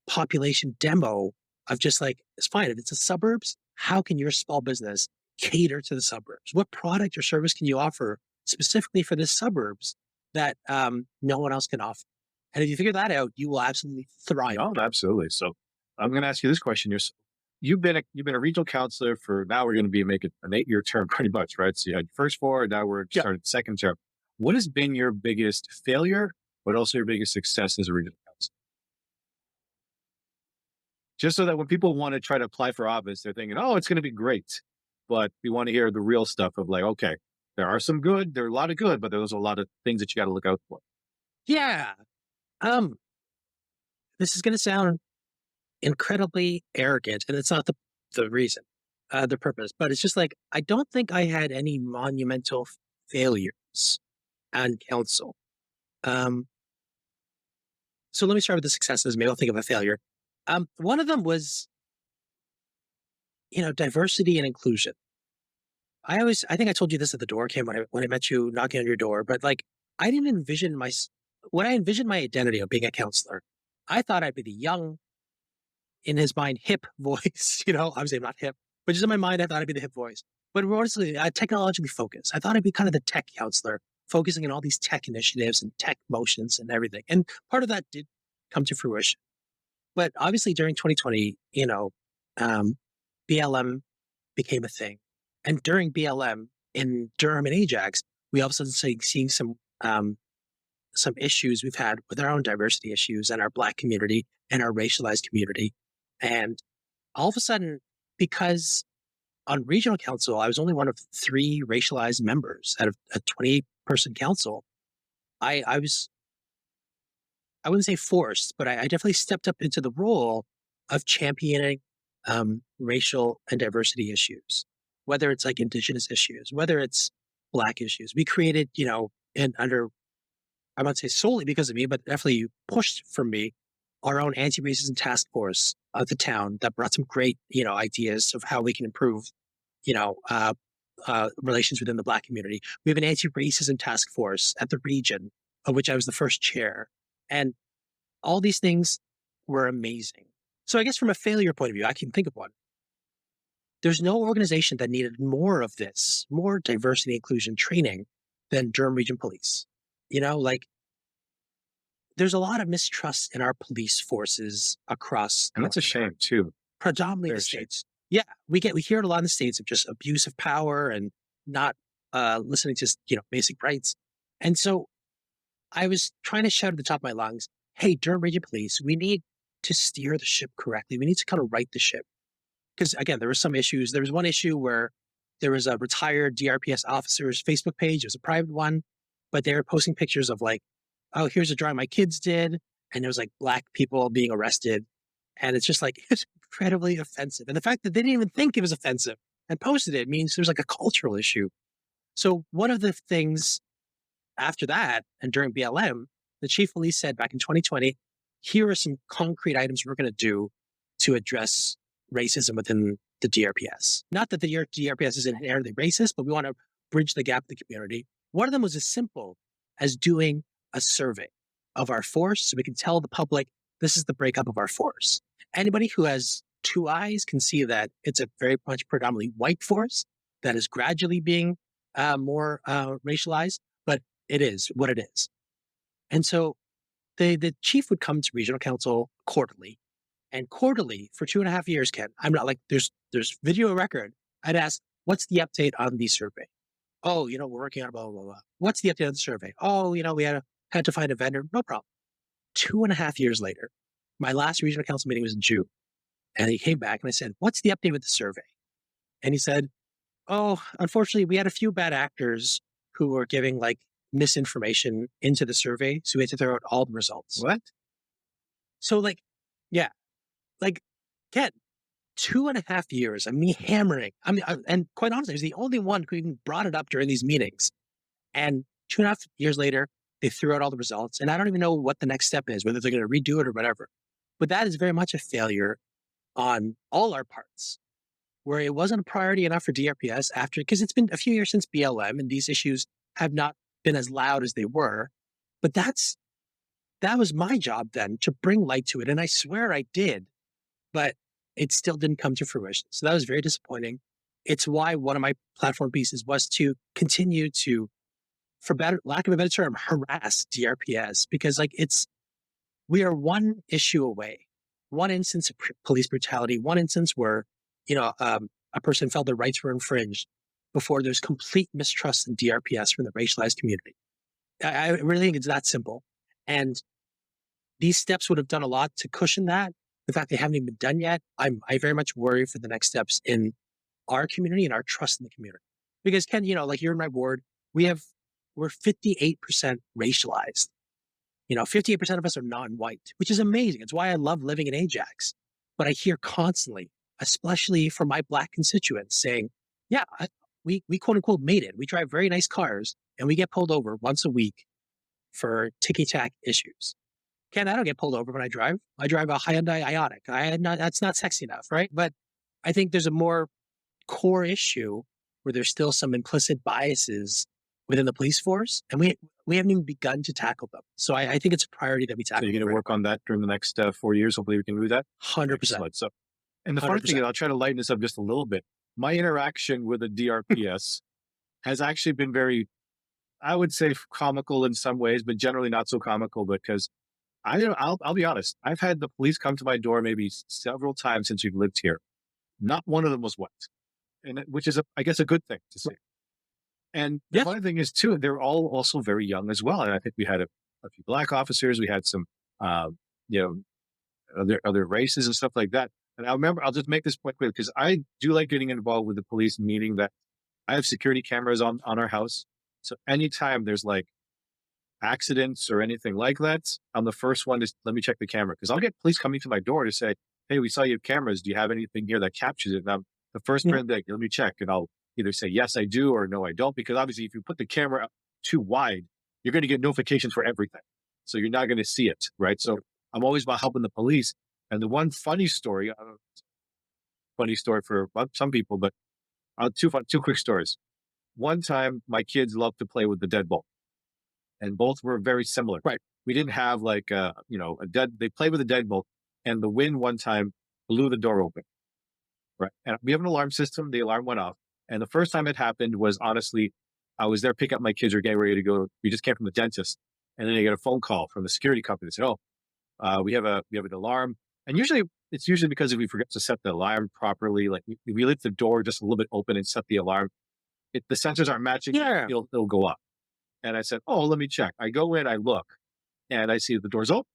population demo of just like, it's fine. If it's the suburbs, how can your small business cater to the suburbs? What product or service can you offer specifically for the suburbs that no one else can offer? And if you figure that out, you will absolutely thrive. Oh, absolutely. So I'm going to ask you this question. You've been a regional counselor for now. We're going to be making an 8-year term, pretty much, right? So you had your first 4, and now we're starting second term. What has been your biggest failure, but also your biggest success as a regional counselor? Just so that when people want to try to apply for office, they're thinking, oh, it's going to be great. But we want to hear the real stuff of like, okay, there are a lot of good, but there's a lot of things that you got to look out for. Yeah. This is going to sound incredibly arrogant, and it's not the reason, the purpose, but it's just like, I don't think I had any monumental failures on council. So let me start with the successes. Maybe I'll think of a failure. One of them was, diversity and inclusion. I think I told you this at the door, Kim, when I met you knocking on your door, but like, I didn't envision when I envisioned my identity of being a counselor, I thought I'd be the young, in his mind, hip voice. Obviously I'm not hip, but just in my mind, I thought I'd be the hip voice. But honestly, technologically focused. I thought I'd be kind of the tech counselor, focusing on all these tech initiatives and tech motions and everything. And part of that did come to fruition. But obviously during 2020, BLM became a thing. And during BLM in Durham and Ajax, we all of a sudden seeing some issues we've had with our own diversity issues and our Black community and our racialized community. And all of a sudden, because on regional council, I was only one of 3 racialized members out of a 28-person council, I wouldn't say forced, but I definitely stepped up into the role of championing racial and diversity issues, whether it's like Indigenous issues, whether it's Black issues. We created, I won't say solely because of me, but definitely pushed from me, our own anti-racism task force of the town that brought some great, ideas of how we can improve, relations within the Black community. We have an anti-racism task force at the region, of which I was the first chair. And all these things were amazing. So I guess from a failure point of view, I can think of one. There's no organization that needed more of this, more diversity inclusion training than Durham Region Police. There's a lot of mistrust in our police forces across. And that's a shame too. Predominantly the states. Yeah, we hear it a lot in the states of just abuse of power and not listening to basic rights. And so I was trying to shout at the top of my lungs, hey, Durham Region Police, we need to steer the ship correctly. We need to kind of right the ship. Because again, there were some issues. There was one issue where there was a retired DRPS officer's Facebook page. It was a private one. but they were posting pictures of like, oh, here's a drawing my kids did. And there was like black people being arrested. And it's just like, it's incredibly offensive. And the fact that they didn't even think it was offensive and posted it means there's like a cultural issue. So one of the things after that, and during BLM, the chief of police said back in 2020, here are some concrete items we're going to do to address racism within the DRPS. Not that the DRPS is inherently racist, but we want to bridge the gap in the community. One of them was as simple as doing a survey of our force so we can tell the public this is the breakup of our force. Anybody who has two eyes can see that it's a very much predominantly white force that is gradually being more racialized, but it is what it is. And so the chief would come to regional council quarterly, and quarterly for 2.5 years, Ken, I'm not like, there's video record. I'd ask, what's the update on the survey? Oh, we're working on blah, blah, blah. What's the update on the survey? Oh, we had to find a vendor. No problem. 2.5 years later, my last regional council meeting was in June. And he came back and I said, what's the update with the survey? And he said, oh, unfortunately, we had a few bad actors who were giving like misinformation into the survey. So we had to throw out all the results. What? So like, yeah, like, Ken, 2.5 years of me hammering. And quite honestly, I was the only one who even brought it up during these meetings. And 2.5 years later, they threw out all the results. And I don't even know what the next step is, whether they're going to redo it or whatever. But that is very much a failure on all our parts, where it wasn't a priority enough for DRPS because it's been a few years since BLM and these issues have not been as loud as they were. But that was my job then, to bring light to it. And I swear I did, but it still didn't come to fruition. So that was very disappointing. It's why one of my platform pieces was to continue to, for lack of a better term, harass DRPS, because like we are one issue away, one instance of police brutality, one instance where, a person felt their rights were infringed before there's complete mistrust in DRPS from the racialized community. I really think it's that simple. And these steps would have done a lot to cushion that. The fact they haven't even been done yet, I very much worry for the next steps in our community and our trust in the community. Because Ken, like you're in my ward, we're 58% racialized. 58% of us are non-white, which is amazing. It's why I love living in Ajax. But I hear constantly, especially from my black constituents, saying, yeah, we quote unquote made it. We drive very nice cars and we get pulled over once a week for ticky-tack issues. Ken, I don't get pulled over when I drive. I drive a Hyundai Ioniq. That's not sexy enough, right? But I think there's a more core issue where there's still some implicit biases within the police force, and we haven't even begun to tackle them. So I think it's a priority that we tackle. So you're going to work on that during the next 4 years. Hopefully we can do that. 100%. So, and the funny thing is, I'll try to lighten this up just a little bit. My interaction with the DRPS has actually been very, I would say, comical in some ways, but generally not so comical, because I'll be honest. I've had the police come to my door maybe several times since we've lived here. Not one of them was white, and which is, I guess, a good thing to see. And the funny thing is, too, they're all also very young as well. And I think we had a few black officers. We had some, other races and stuff like that. And I'll just make this point quick, because I do like getting involved with the police, meaning that I have security cameras on our house. So anytime there's like accidents or anything like that, I'm the first one to let me check the camera, because I'll get police coming to my door to say, hey, we saw you have cameras. Do you have anything here that captures it? And I'm the first person to be like, let me check. And I'll either say, yes, I do, or no, I don't. Because obviously if you put the camera up too wide, you're going to get notifications for everything. So you're not going to see it, right? So I'm always about helping the police. And the one funny story, funny story for some people, but two quick stories. One time, my kids loved to play with the deadbolt, and both were very similar. Right. We didn't have like they played with a deadbolt, and the wind one time blew the door open. Right. And we have an alarm system. The alarm went off. And the first time it happened was, honestly, I was there picking up my kids or getting ready to go. We just came from the dentist, and then I get a phone call from the security company. They said, "Oh, we have an alarm." And it's usually because if we forget to set the alarm properly, like we leave the door just a little bit open and set the alarm, the sensors aren't matching. Yeah. It'll go up. And I said, "Oh, let me check." I go in, I look, and I see the door's open.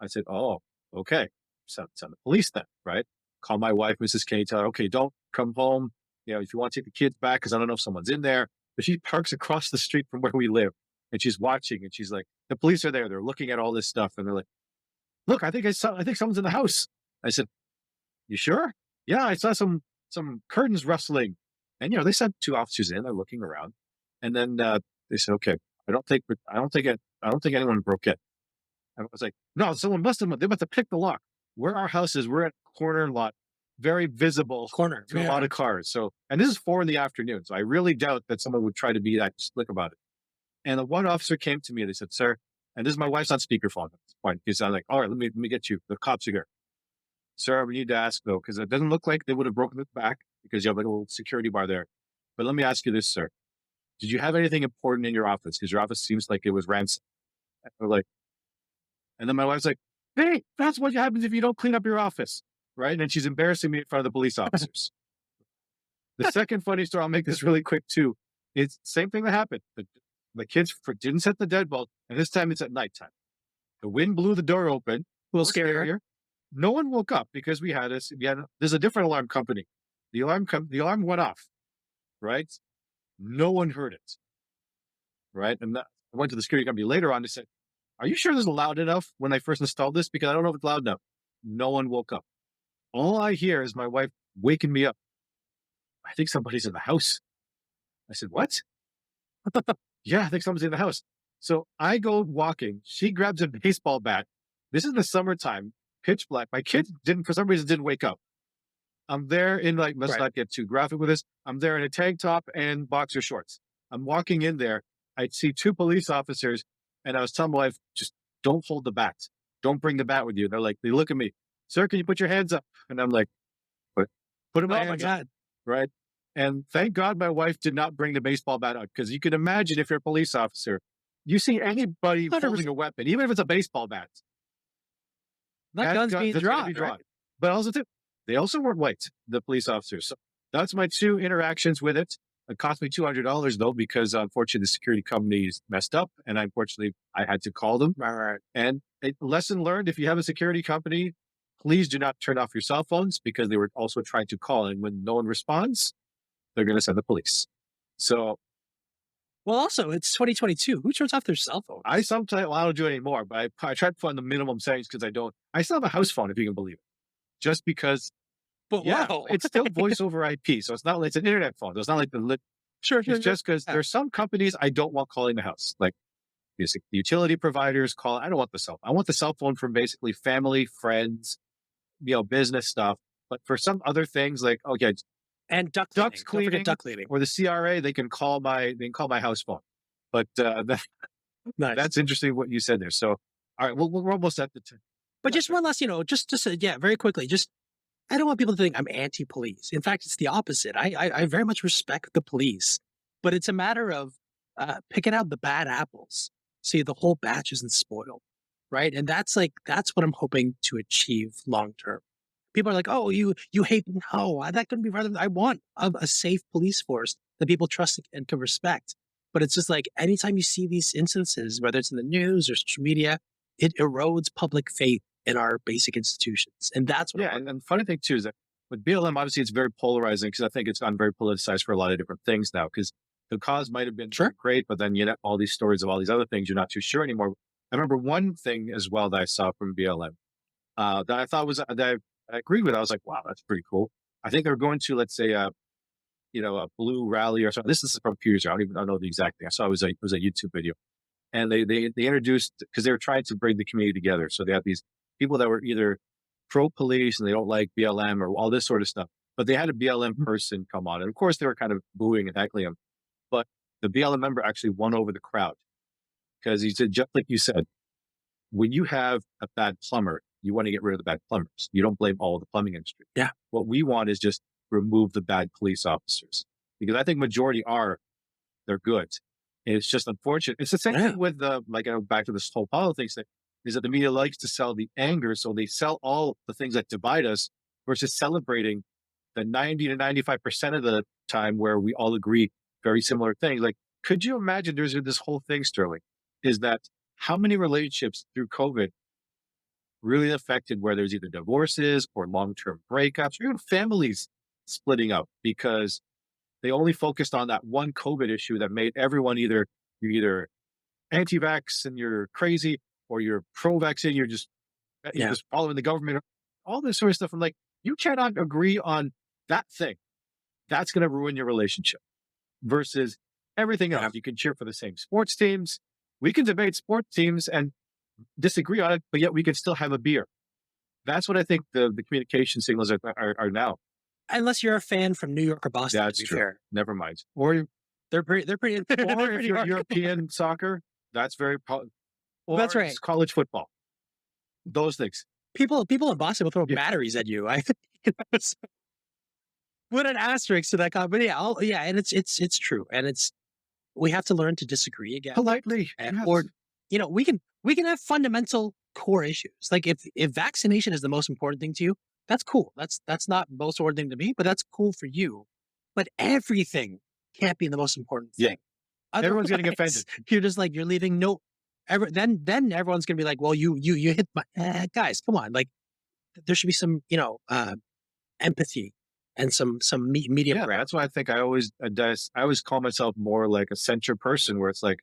I said, "Oh, okay. Send the police then, right?" Call my wife, Mrs. K, tell her, "Okay, don't come home. If you want to take the kids back, because I don't know if someone's in there." But she parks across the street from where we live. and she's watching, and she's like, the police are there. They're looking at all this stuff, and they're like, look, I think someone's in the house. I said, you sure? Yeah, I saw some curtains rustling, and they sent two officers in. They're looking around, and then they said, okay, I don't think anyone broke in. I was like, no, someone they must have picked the lock. Where our house is, we're at a corner lot, very visible Corner. to a lot of cars. So, and this is 4 p.m. So I really doubt that someone would try to be that slick about it. And the one officer came to me and they said, sir, and this is my wife's on speakerphone at this point. Because I'm like, all right, let me get you. The cops are here. Sir, we need to ask though, because it doesn't look like they would have broken it back because you have like a little security bar there. But let me ask you this, sir. Did you have anything important in your office? Because your office seems like it was ransacked. We're like, and then my wife's like, hey, that's what happens if you don't clean up your office. Right. And then she's embarrassing me in front of the police officers. The second funny story, I'll make this really quick too. It's the same thing that happened. The kids didn't set the deadbolt, and this time it's at nighttime. The wind blew the door open. A little scarier. No one woke up because there's a different alarm company. The alarm went off. Right. No one heard it. Right. And I went to the security company later on to say, are you sure this is loud enough when I first installed this? Because I don't know if it's loud enough. No one woke up. All I hear is my wife waking me up. I think somebody's in the house. I said, what? Yeah, I think someone's in the house. So I go walking. She grabs a baseball bat. This is the summertime, pitch black. My kids for some reason, didn't wake up. I'm there in let's not get too graphic with this. I'm there in a tank top and boxer shorts. I'm walking in there. I see two police officers, and I was telling my wife, just don't hold the bat. Don't bring the bat with you. They look at me, sir, can you put your hands up? And I'm like, put my hands up. Right. And thank God my wife did not bring the baseball bat out, because you can imagine if you're a police officer, you see anybody 100%. holding a weapon, even if it's a baseball bat. That gun's being drawn. Right? But also, they also weren't white, the police officers. So that's my two interactions with it. It cost me $200 though, because unfortunately the security companies messed up, and unfortunately I had to call them. Right. And a lesson learned: if you have a security company, please do not turn off your cell phones, because they were also trying to call, and when no one responds, they're going to send the police. So, well, also it's 2022. Who turns off their cell phone? I don't do it anymore, but I try to put on the minimum settings, because I still have a house phone, if you can believe it, just because. But wow, it's still voice over IP, so it's an internet phone. So it's not like Sure. It's just because there's some companies I don't want calling the house, like the utility providers call. I don't want the cell phone. I want the cell phone from basically family, friends, business stuff. But for some other things, like and duct cleaning, or the CRA, they can call my house phone. But nice. That's interesting what you said there. So, all right, we're almost at the. But just one last, very quickly, I don't want people to think I'm anti-police. In fact, it's the opposite. I very much respect the police, but it's a matter of picking out the bad apples. See, the whole batch isn't spoiled, right? And that's what I'm hoping to achieve long term. People are like, oh, you hate. No, that couldn't be rather. I want a safe police force that people trust and can respect. But it's just like anytime you see these instances, whether it's in the news or social media, it erodes public faith in our basic institutions. And that's what and the funny thing too is that with BLM, obviously it's very polarizing, because I think it's gotten very politicized for a lot of different things now, because the cause might have been great, but then all these stories of all these other things, you're not too sure anymore. I remember one thing as well that I saw from BLM that I thought that I agreed with. I was like, wow, that's pretty cool. I think they were going to, let's say, a blue rally or something. This is from a few years ago. I don't know the exact thing. I saw it was a YouTube video. And they introduced, because they were trying to bring the community together. So they had these people that were either pro-police and they don't like BLM or all this sort of stuff. But they had a BLM person come on. And of course, they were kind of booing and heckling him. But the BLM member actually won over the crowd, because he said, just like you said, when you have a bad plumber, you want to get rid of the bad plumbers. You don't blame all of the plumbing industry. Yeah. What we want is just remove the bad police officers, because I think majority they're good. And it's just unfortunate. It's the same thing with back to this whole politics thing, is that the media likes to sell the anger. So they sell all the things that divide us versus celebrating the 90 to 95% of the time where we all agree very similar things. Like, could you imagine there's this whole thing, Sterling, is that how many relationships through COVID really affected, where there's either divorces or long-term breakups or even families splitting up, because they only focused on that one COVID issue that made everyone you're either anti-vax and you're crazy, or you're pro-vaccine, you're just following the government, all this sort of stuff. I'm like, you cannot agree on that thing. That's going to ruin your relationship versus everything else. You can cheer for the same sports teams. We can debate sports teams and disagree on it, but yet we can still have a beer. That's what I think the communication signals are now. Unless you're a fan from New York or Boston, That's to be true. fair. Never mind. Or They're pretty. or if you're European soccer, that's very. Or That's right. it's college football. Those things. People in Boston will throw batteries at you. I think put an asterisk to that comment. But and it's true, and we have to learn to disagree again Politely. or we can have fundamental core issues. Like if vaccination is the most important thing to you, that's cool. That's not the most important thing to me, but that's cool for you. But everything can't be the most important thing. Yeah. Everyone's getting offended. You're just like, you're leaving then everyone's gonna be like, well, you hit my guys, come on. Like there should be some, empathy and some medium ground. That's why I think I always call myself more like a center person, where it's like,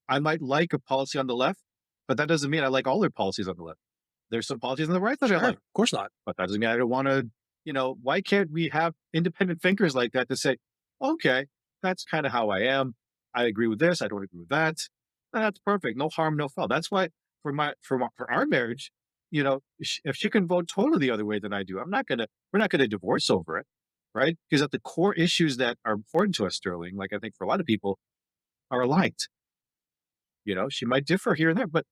I might like a policy on the left, but that doesn't mean I like all their policies on the left. There's some policies on the right that I like. Of course not. But that doesn't mean I don't want to, why can't we have independent thinkers like that to say, okay, that's kind of how I am. I agree with this. I don't agree with that. That's perfect. No harm, no foul. That's why for our marriage, if she can vote totally the other way than I do, we're not going to divorce over it. Right. Because at the core issues that are important to us, Sterling, like I think for a lot of people, are aligned. She might differ here and there, but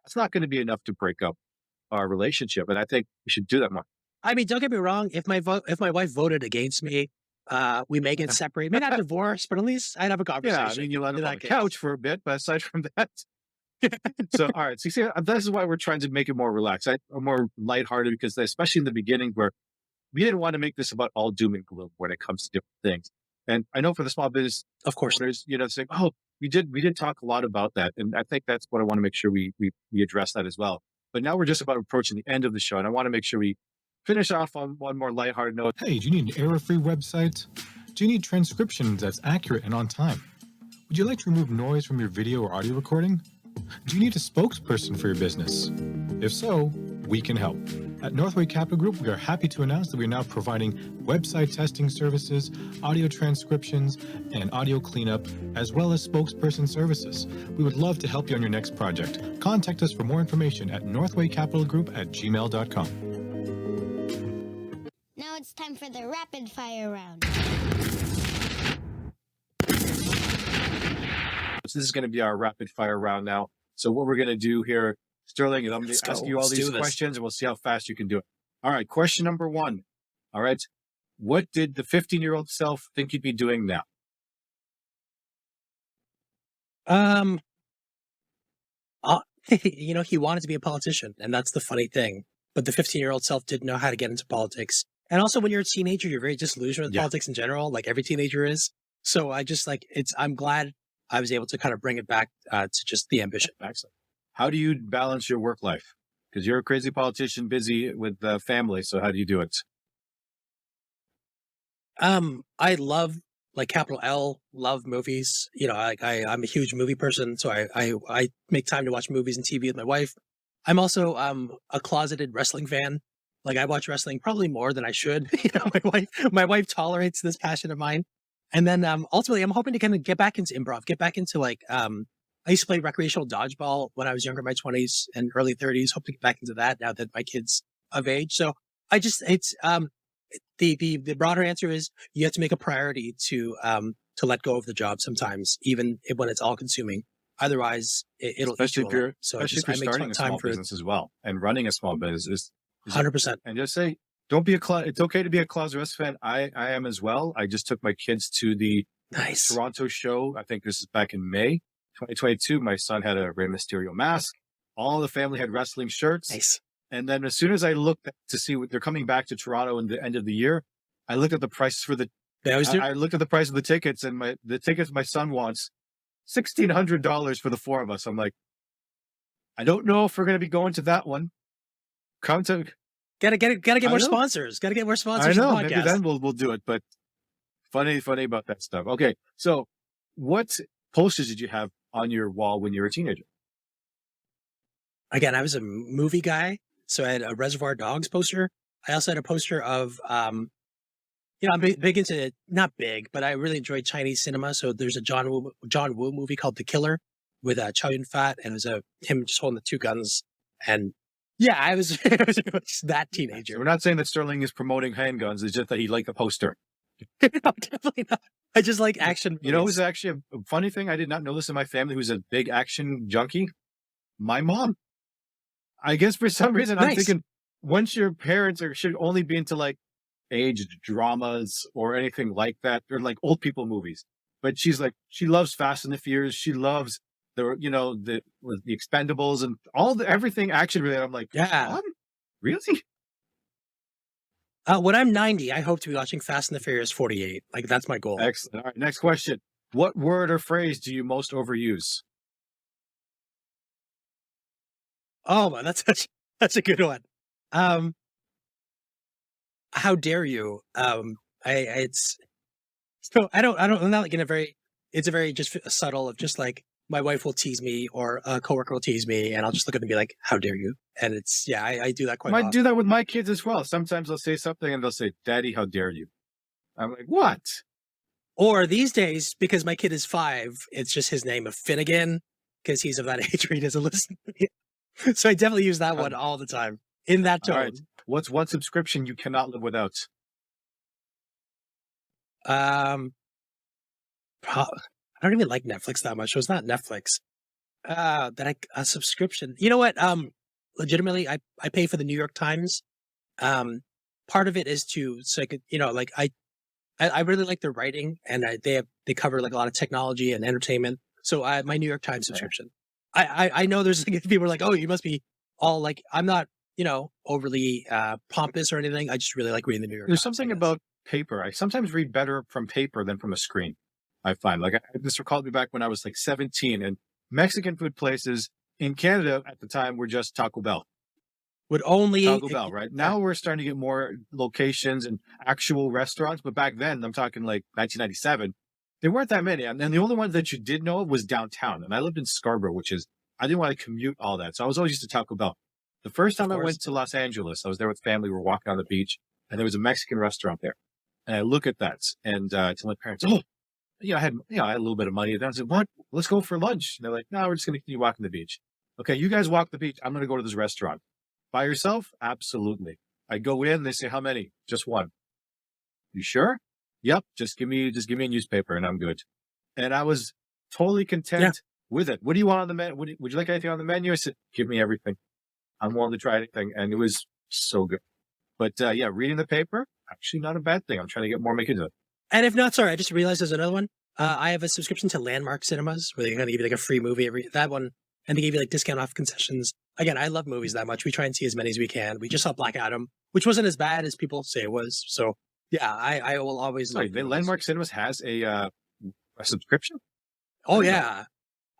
that's not going to be enough to break up our relationship. And I think we should do that more. I mean, don't get me wrong. If my wife voted against me, we may get separated. May not divorce, but at least I'd have a conversation. Yeah, I mean, you'll end up on the couch for a bit, but aside from that. So, all right. So, see, this is why we're trying to make it more relaxed, more lighthearted, because especially in the beginning, where we didn't want to make this about all doom and gloom when it comes to different things. And I know for the small business, of course, owners, saying, oh, we did talk a lot about that. And I think that's what I want to make sure we address that as well. But now we're just about approaching the end of the show. And I want to make sure we finish off on one more lighthearted note. Hey, do you need an error-free website? Do you need transcription that's accurate and on time? Would you like to remove noise from your video or audio recording? Do you need a spokesperson for your business? If so, we can help. At Northway Capital Group, we are happy to announce that we are now providing website testing services, audio transcriptions, and audio cleanup, as well as spokesperson services. We would love to help you on your next project. Contact us for more information at northwaycapitalgroup@gmail.com. Now it's time for the rapid fire round. So this is going to be our rapid fire round now. So what we're going to do here, Sterling, is I'm going to ask you all these questions and we'll see how fast you can do it. All right. Question number 1. All right. What did the 15-year-old self think you'd be doing now? He wanted to be a politician, and that's the funny thing. But the 15-year-old self didn't know how to get into politics. And also, when you're a teenager, you're very disillusioned with politics in general, like every teenager is. So I'm glad I was able to kind of bring it back to just the ambition. Excellent. How do you balance your work life? Because you're a crazy politician, busy with family. So how do you do it? I love, like, capital L, love movies. I'm a huge movie person, so I make time to watch movies and TV with my wife. I'm also a closeted wrestling fan. Like, I watch wrestling probably more than I should. My wife tolerates this passion of mine. And then ultimately, I'm hoping to kind of get back into improv, get back into I used to play recreational dodgeball when I was younger, in my 20s and early 30s. Hope to get back into that now that my kid's of age. So the broader answer is you have to make a priority to let go of the job sometimes, even when it's all consuming. Otherwise, it'll especially eat if you you're, alive. So especially if you're starting a small business as well and running a small business is 100%. And just say, don't be it's okay to be a closet wrestling fan. I am as well. I just took my kids to the Toronto show. I think this is back in May 2022. My son had a Rey Mysterio mask. All the family had wrestling shirts. Nice. And then as soon as I looked to see what they're coming back to Toronto in the end of the year, I looked at the prices for I looked at the price of the tickets, and the tickets my son wants $1,600 for the 4 of us. I'm like, I don't know if we're going to be going to that one. Gotta get more sponsors. Gotta get more sponsors. I know. The maybe then we'll do it. But funny about that stuff. Okay, so what posters did you have on your wall when you were a teenager? Again, I was a movie guy, so I had a Reservoir Dogs poster. I also had a poster of, I'm big into, not big, but I really enjoyed Chinese cinema. So there's a John Woo movie called The Killer with Chow Yun Fat, and it was him just holding the two guns. And yeah, I was, I was that teenager. So we're not saying that Sterling is promoting handguns. It's just that he liked the poster. No, definitely not. I just like action movies. You know, it's actually a funny thing. I did not know this in my family who's a big action junkie. My mom. I guess for some reason I'm thinking once your parents should only be into like aged dramas or anything like that, or like old people movies. But she's like, she loves Fast and the Furious. She loves the Expendables and everything action related. I'm like, yeah, Mom? Really? When I'm 90, I hope to be watching Fast and the Furious 48. Like, that's my goal. Excellent. All right, next question. What word or phrase do you most overuse? Oh, that's a good one. How dare you? I'm not like it's a very just subtle of just like my wife will tease me or a coworker will tease me and I'll just look at them and be like, how dare you? And it's, I do that quite often. I do that with my kids as well. Sometimes they'll say something and they'll say, Daddy, how dare you? I'm like, what? Or these days, because my kid is 5, it's just his name of Finnegan because he's of that age where he doesn't listen to me. So I definitely use that one all the time in that tone. Right. What's one subscription you cannot live without? I don't even like Netflix that much. So it's not Netflix. A subscription. You know what? Legitimately, I pay for the New York Times. Part of it is I really like their writing, and they cover like a lot of technology and entertainment. So my New York Times subscription. I know there's like, people are like, oh, you must be all like, I'm not, overly pompous or anything. I just really like reading the New York There's Times, something about paper. I sometimes read better from paper than from a screen. I find this recalled me back when I was like 17, and Mexican food places in Canada at the time were just Taco Bell. Taco Bell, right? Now we're starting to get more locations and actual restaurants, but back then, I'm talking like 1997, there weren't that many. And the only one that you did know was downtown. And I lived in Scarborough, I didn't want to commute all that. So I was always used to Taco Bell. The first time I went to Los Angeles, I was there with family. We were walking on the beach and there was a Mexican restaurant there. And I look at that and tell my parents, I had a little bit of money. And I said, what? Let's go for lunch. And they're like, no, we're just going to continue walking the beach. Okay, you guys walk the beach. I'm going to go to this restaurant. By yourself? Absolutely. I go in, they say, how many? Just one. You sure? Yep. Just give me a newspaper and I'm good. And I was totally content with it. What do you want on the menu? Would you like anything on the menu? I said, give me everything. I'm willing to try anything. And it was so good. But reading the paper, actually not a bad thing. I'm trying to get more into it. And if not, sorry, I just realized there's another one. I have a subscription to Landmark Cinemas where they're going to give you like a free movie that one. And they give you like discount off concessions. Again, I love movies that much. We try and see as many as we can. We just saw Black Adam, which wasn't as bad as people say it was. So yeah, I will always. Sorry, the Landmark Cinemas has a subscription? Oh yeah.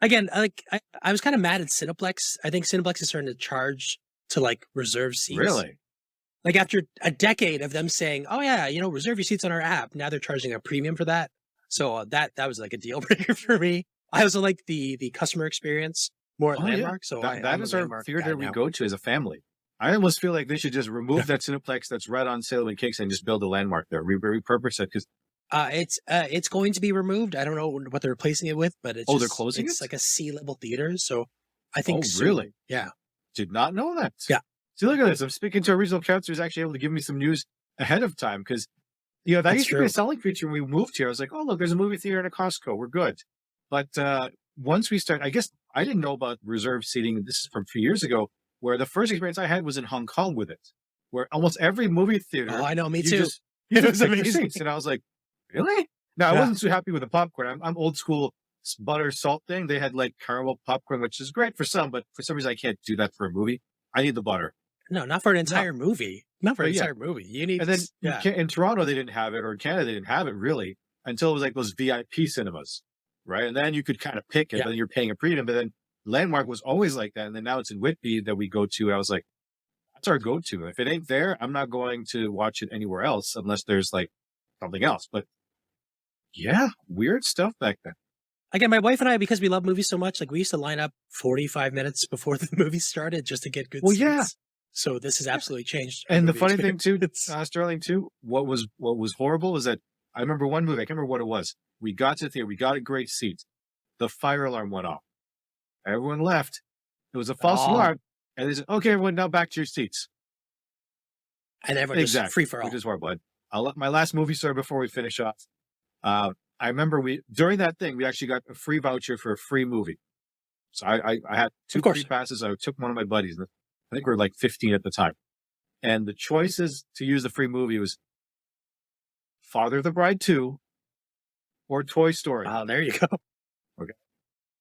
Again, I was kind of mad at Cineplex. I think Cineplex is starting to charge to like reserve seats. Really? Like after a decade of them saying, oh yeah, reserve your seats on our app. Now they're charging a premium for that. So that was like a deal breaker for me. I also like the customer experience more at Landmark. Yeah. So that is our theater we go to as a family. I almost feel like they should just remove that Cineplex that's right on Salem Kicks and just build a Landmark there. Repurpose it because it's going to be removed. I don't know what they're replacing it with, but they're closing it. It's like a C-level theater, so I think. Oh, really? Yeah. Did not know that. Yeah. See, look at this. I'm speaking to a regional counselor who's actually able to give me some news ahead of time because that used to be a selling feature when we moved here. I was like, oh look, there's a movie theater and a Costco. We're good. But once we start, I guess I didn't know about reserved seating. This is from a few years ago, where the first experience I had was in Hong Kong with it, where almost every movie theater. Oh, I know, me too. It was amazing. And I was like, really? Now, I wasn't too happy with the popcorn. I'm old school butter salt thing. They had like caramel popcorn, which is great for some, but for some reason I can't do that for a movie. I need the butter. No, not for an entire movie. Not for an entire movie. You need. And then in Toronto they didn't have it, or in Canada they didn't have it really until it was like those VIP cinemas, right? And then you could kind of pick it, but then you're paying a premium. But then Landmark was always like that, and then now it's in Whitby that we go to. And I was like, that's our go-to. If it ain't there, I'm not going to watch it anywhere else unless there's like something else. But yeah, weird stuff back then. Again, my wife and I, because we love movies so much, like we used to line up 45 minutes before the movie started just to get good seats. Yeah. So this has absolutely changed. And the funny thing too, Sterling too, what was horrible is that I remember one movie, I can't remember what it was. We got to the theater, we got a great seat. The fire alarm went off. Everyone left. It was a false alarm. And they said, okay, everyone, now back to your seats. And everyone just free for all. Which is horrible. My last movie story before we finish off. I remember during that thing, we actually got a free voucher for a free movie. So I had 2 free passes. I took one of my buddies. I think we were like 15 at the time. And the choices to use the free movie was Father of the Bride 2 or Toy Story. Oh, there you go. Okay.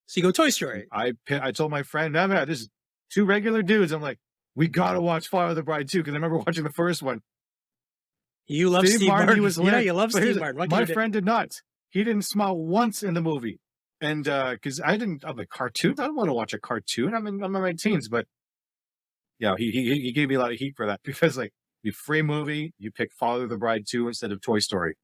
So you go Toy Story. I told my friend, no, man, this is 2 regular dudes. I'm like, we got to watch Father of the Bride 2 because I remember watching the first one. You love Steve Martin. He was you love Steve Martin. My friend did not. He didn't smile once in the movie. And because I'm a cartoon. I don't want to watch a cartoon. I'm in my teens, but yeah, he gave me a lot of heat for that because like the free movie, you pick Father of the Bride 2 instead of Toy Story.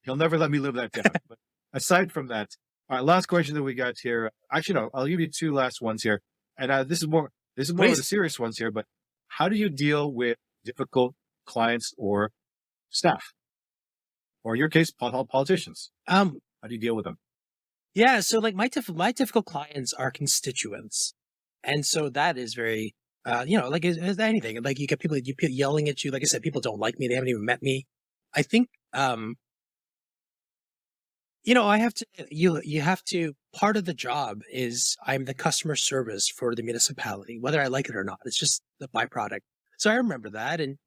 He'll never let me live that down. But aside from that, all right, last question that we got here. Actually, no, I'll give you 2 last ones here. And this is more of the serious ones here, but how do you deal with difficult clients or staff? Or in your case, politicians? How do you deal with them? Yeah, so like my difficult clients are constituents. And so that is very, like is anything. Like you get people yelling at you. Like I said, people don't like me. They haven't even met me. I think, I have to, you have to, part of the job is I'm the customer service for the municipality, whether I like it or not. It's just the byproduct. So I remember that. And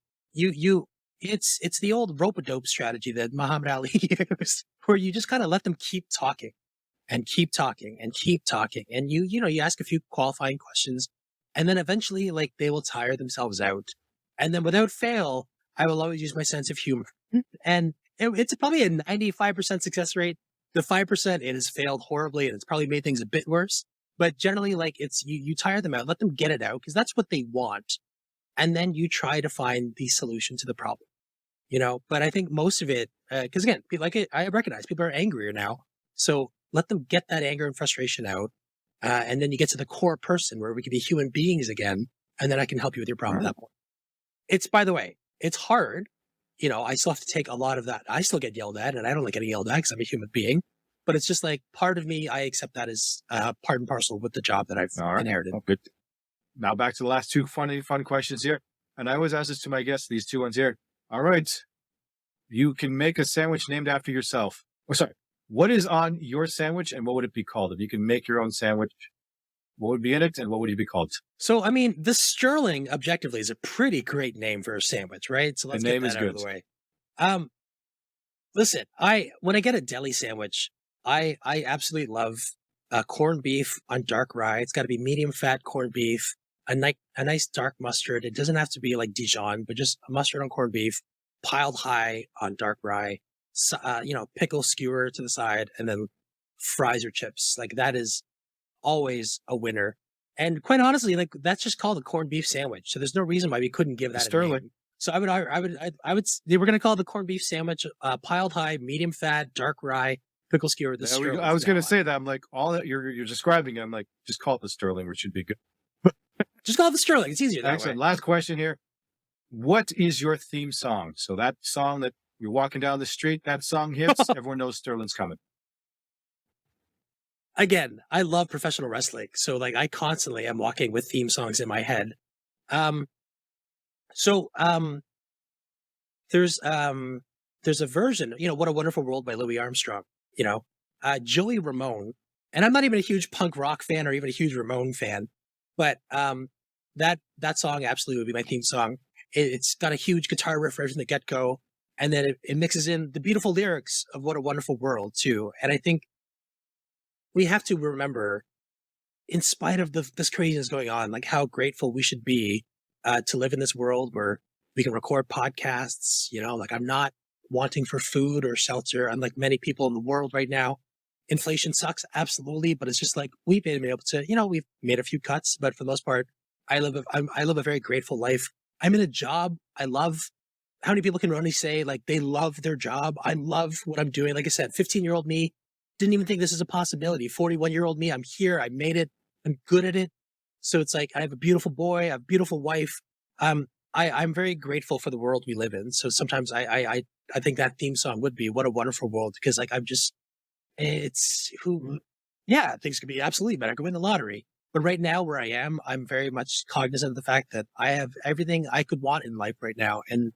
it's the old rope-a-dope strategy that Muhammad Ali used, where you just kind of let them keep talking and keep talking and keep talking. And you ask a few qualifying questions and then eventually like they will tire themselves out. And then without fail, I will always use my sense of humor. And it's probably a 95% success rate. The 5%, it has failed horribly and it's probably made things a bit worse. But generally, like it's, you tire them out, let them get it out because that's what they want. And then you try to find the solution to the problem, but I think most of it, because again, I recognize people are angrier now. So let them get that anger and frustration out. And then you get to the core person where we can be human beings again. And then I can help you with your problem at that point. It's, by the way, it's hard. I still have to take a lot of that. I still get yelled at and I don't like getting yelled at because I'm a human being, but it's just like part of me. I accept that as part and parcel with the job that I've inherited. Oh, good. Now back to the last 2 fun questions here. And I always ask this to my guests, these 2 ones here. All right. You can make a sandwich named after yourself. What is on your sandwich and what would it be called? If you can make your own sandwich, what would be in it and what would it be called? So, I mean, the Sterling objectively is a pretty great name for a sandwich, right? So let's get that out of the way. Listen, when I get a deli sandwich, I absolutely love corned beef on dark rye. It's got to be medium fat corned beef, a nice dark mustard. It doesn't have to be like Dijon, but just a mustard on corned beef, piled high on dark rye, pickle skewer to the side, and then fries or chips. Like that is always a winner. And quite honestly, like that's just called a corned beef sandwich. So there's no reason why we couldn't give that a name. So I would, they were going to call it the corned beef sandwich, piled high, medium fat, dark rye, pickle skewer. I was going to say that. I'm like, all that you're describing it. I'm like, just call it the Sterling, which should be good. Just call it the Sterling. It's easier that Excellent. way. Last question here. What is your theme song? So that song that you're walking down the street, that song hits, everyone knows Sterling's coming. Again, I love professional wrestling. So like I constantly am walking with theme songs in my head. There's a version, What a Wonderful World by Louis Armstrong, Joey Ramone. And I'm not even a huge punk rock fan or even a huge Ramone fan, but that song absolutely would be my theme song. It's got a huge guitar riff right from the get-go. And then it mixes in the beautiful lyrics of What a Wonderful World too. And I think we have to remember, in spite of this craziness going on, like how grateful we should be to live in this world where we can record podcasts, like I'm not wanting for food or shelter. Unlike many people in the world right now, inflation sucks. Absolutely. But it's just like, we've been able to, we've made a few cuts, but for the most part, I live a very grateful life. I'm in a job I love. How many people can only say like they love their job? I love what I'm doing. Like I said, 15-year-old me didn't even think this is a possibility. 41-year-old me, I'm here, I made it, I'm good at it. So it's like, I have a beautiful boy, I have a beautiful wife. I'm very grateful for the world we live in. So sometimes I think that theme song would be "What a Wonderful World," because like things could be absolutely better. I could win the lottery. But right now where I am, I'm very much cognizant of the fact that I have everything I could want in life right now. And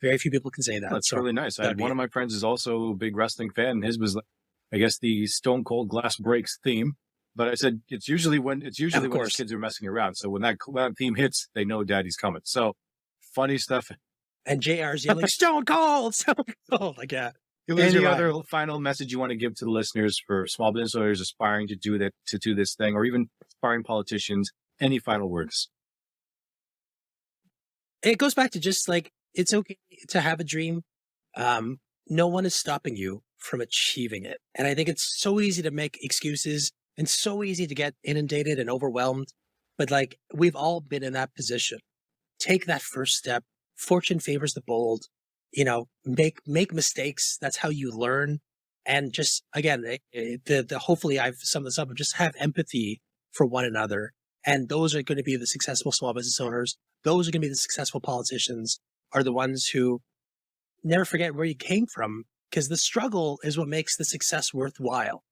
very few people can say that. That's really nice. One of my friends is also a big wrestling fan. His was, I guess, the Stone Cold Glass Breaks theme. But I said, it's usually when his kids are messing around. So when that theme hits, they know daddy's coming. So funny stuff. And JR's yelling, Stone Cold, Stone Cold. Like, yeah. Any other final message you want to give to the listeners for small business owners aspiring to do this thing, or even aspiring politicians? Any final words? It goes back to just like, it's okay to have a dream. No one is stopping you from achieving it. And I think it's so easy to make excuses and so easy to get inundated and overwhelmed. But like, we've all been in that position. Take that first step. Fortune favors the bold. Make mistakes. That's how you learn. And just, again, hopefully I've summed this up, but just have empathy for one another. And those are going to be the successful small business owners. Those are going to be the successful politicians, are the ones who never forget where you came from, because the struggle is what makes the success worthwhile.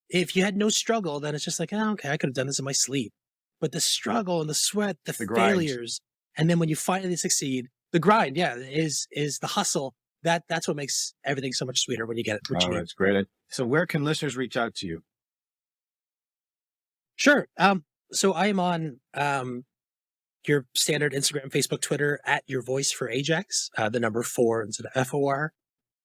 If you had no struggle, then it's just like, oh, okay, I could have done this in my sleep. But the struggle and the sweat, the failures, and then when you finally succeed, the grind, is the hustle. That's what makes everything so much sweeter when you get it. That's great. So where can listeners reach out to you? Sure. So I am on your standard Instagram, Facebook, Twitter, at Your Voice for Ajax, the number 4 instead of FOR.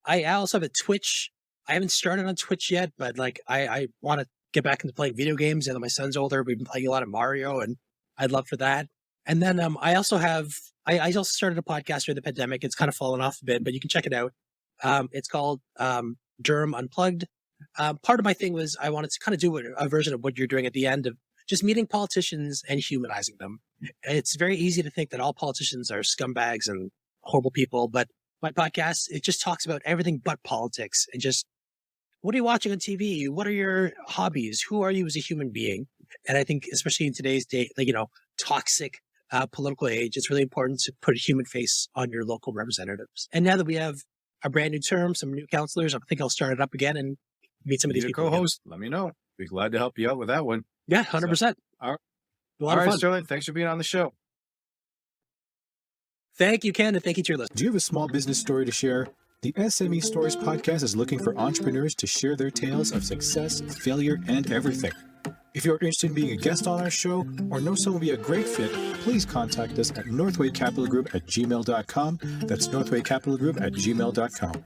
I also have a Twitch. I haven't started on Twitch yet, but like I want to get back into playing video games. And my son's older. We've been playing a lot of Mario, and I'd love for that. And then I also started a podcast during the pandemic. It's kind of fallen off a bit, but you can check it out. It's called Durham Unplugged. Part of my thing was I wanted to kind of do a version of what you're doing at the end of just meeting politicians and humanizing them. It's very easy to think that all politicians are scumbags and horrible people, but my podcast, it just talks about everything but politics, and just, what are you watching on TV? What are your hobbies? Who are you as a human being? And I think, especially in today's day, toxic political age, it's really important to put a human face on your local representatives. And now that we have a brand new term, some new counselors, I think I'll start it up again and meet some of these people. Co-host, let me know. Be glad to help you out with that one. Yeah, 100%. All right, Sterling, thanks for being on the show. Thank you, Ken, and thank you to your listeners. Do you have a small business story to share? The S.M.E. Stories podcast is looking for entrepreneurs to share their tales of success, failure, and everything. If you're interested in being a guest on our show or know someone would be a great fit, please contact us at northwaycapitalgroup@gmail.com. That's northwaycapitalgroup@gmail.com.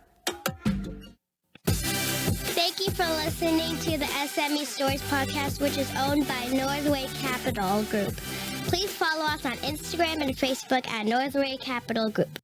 Thank you for listening to the S.M.E. Stories podcast, which is owned by Northway Capital Group. Please follow us on Instagram and Facebook at Northway Capital Group.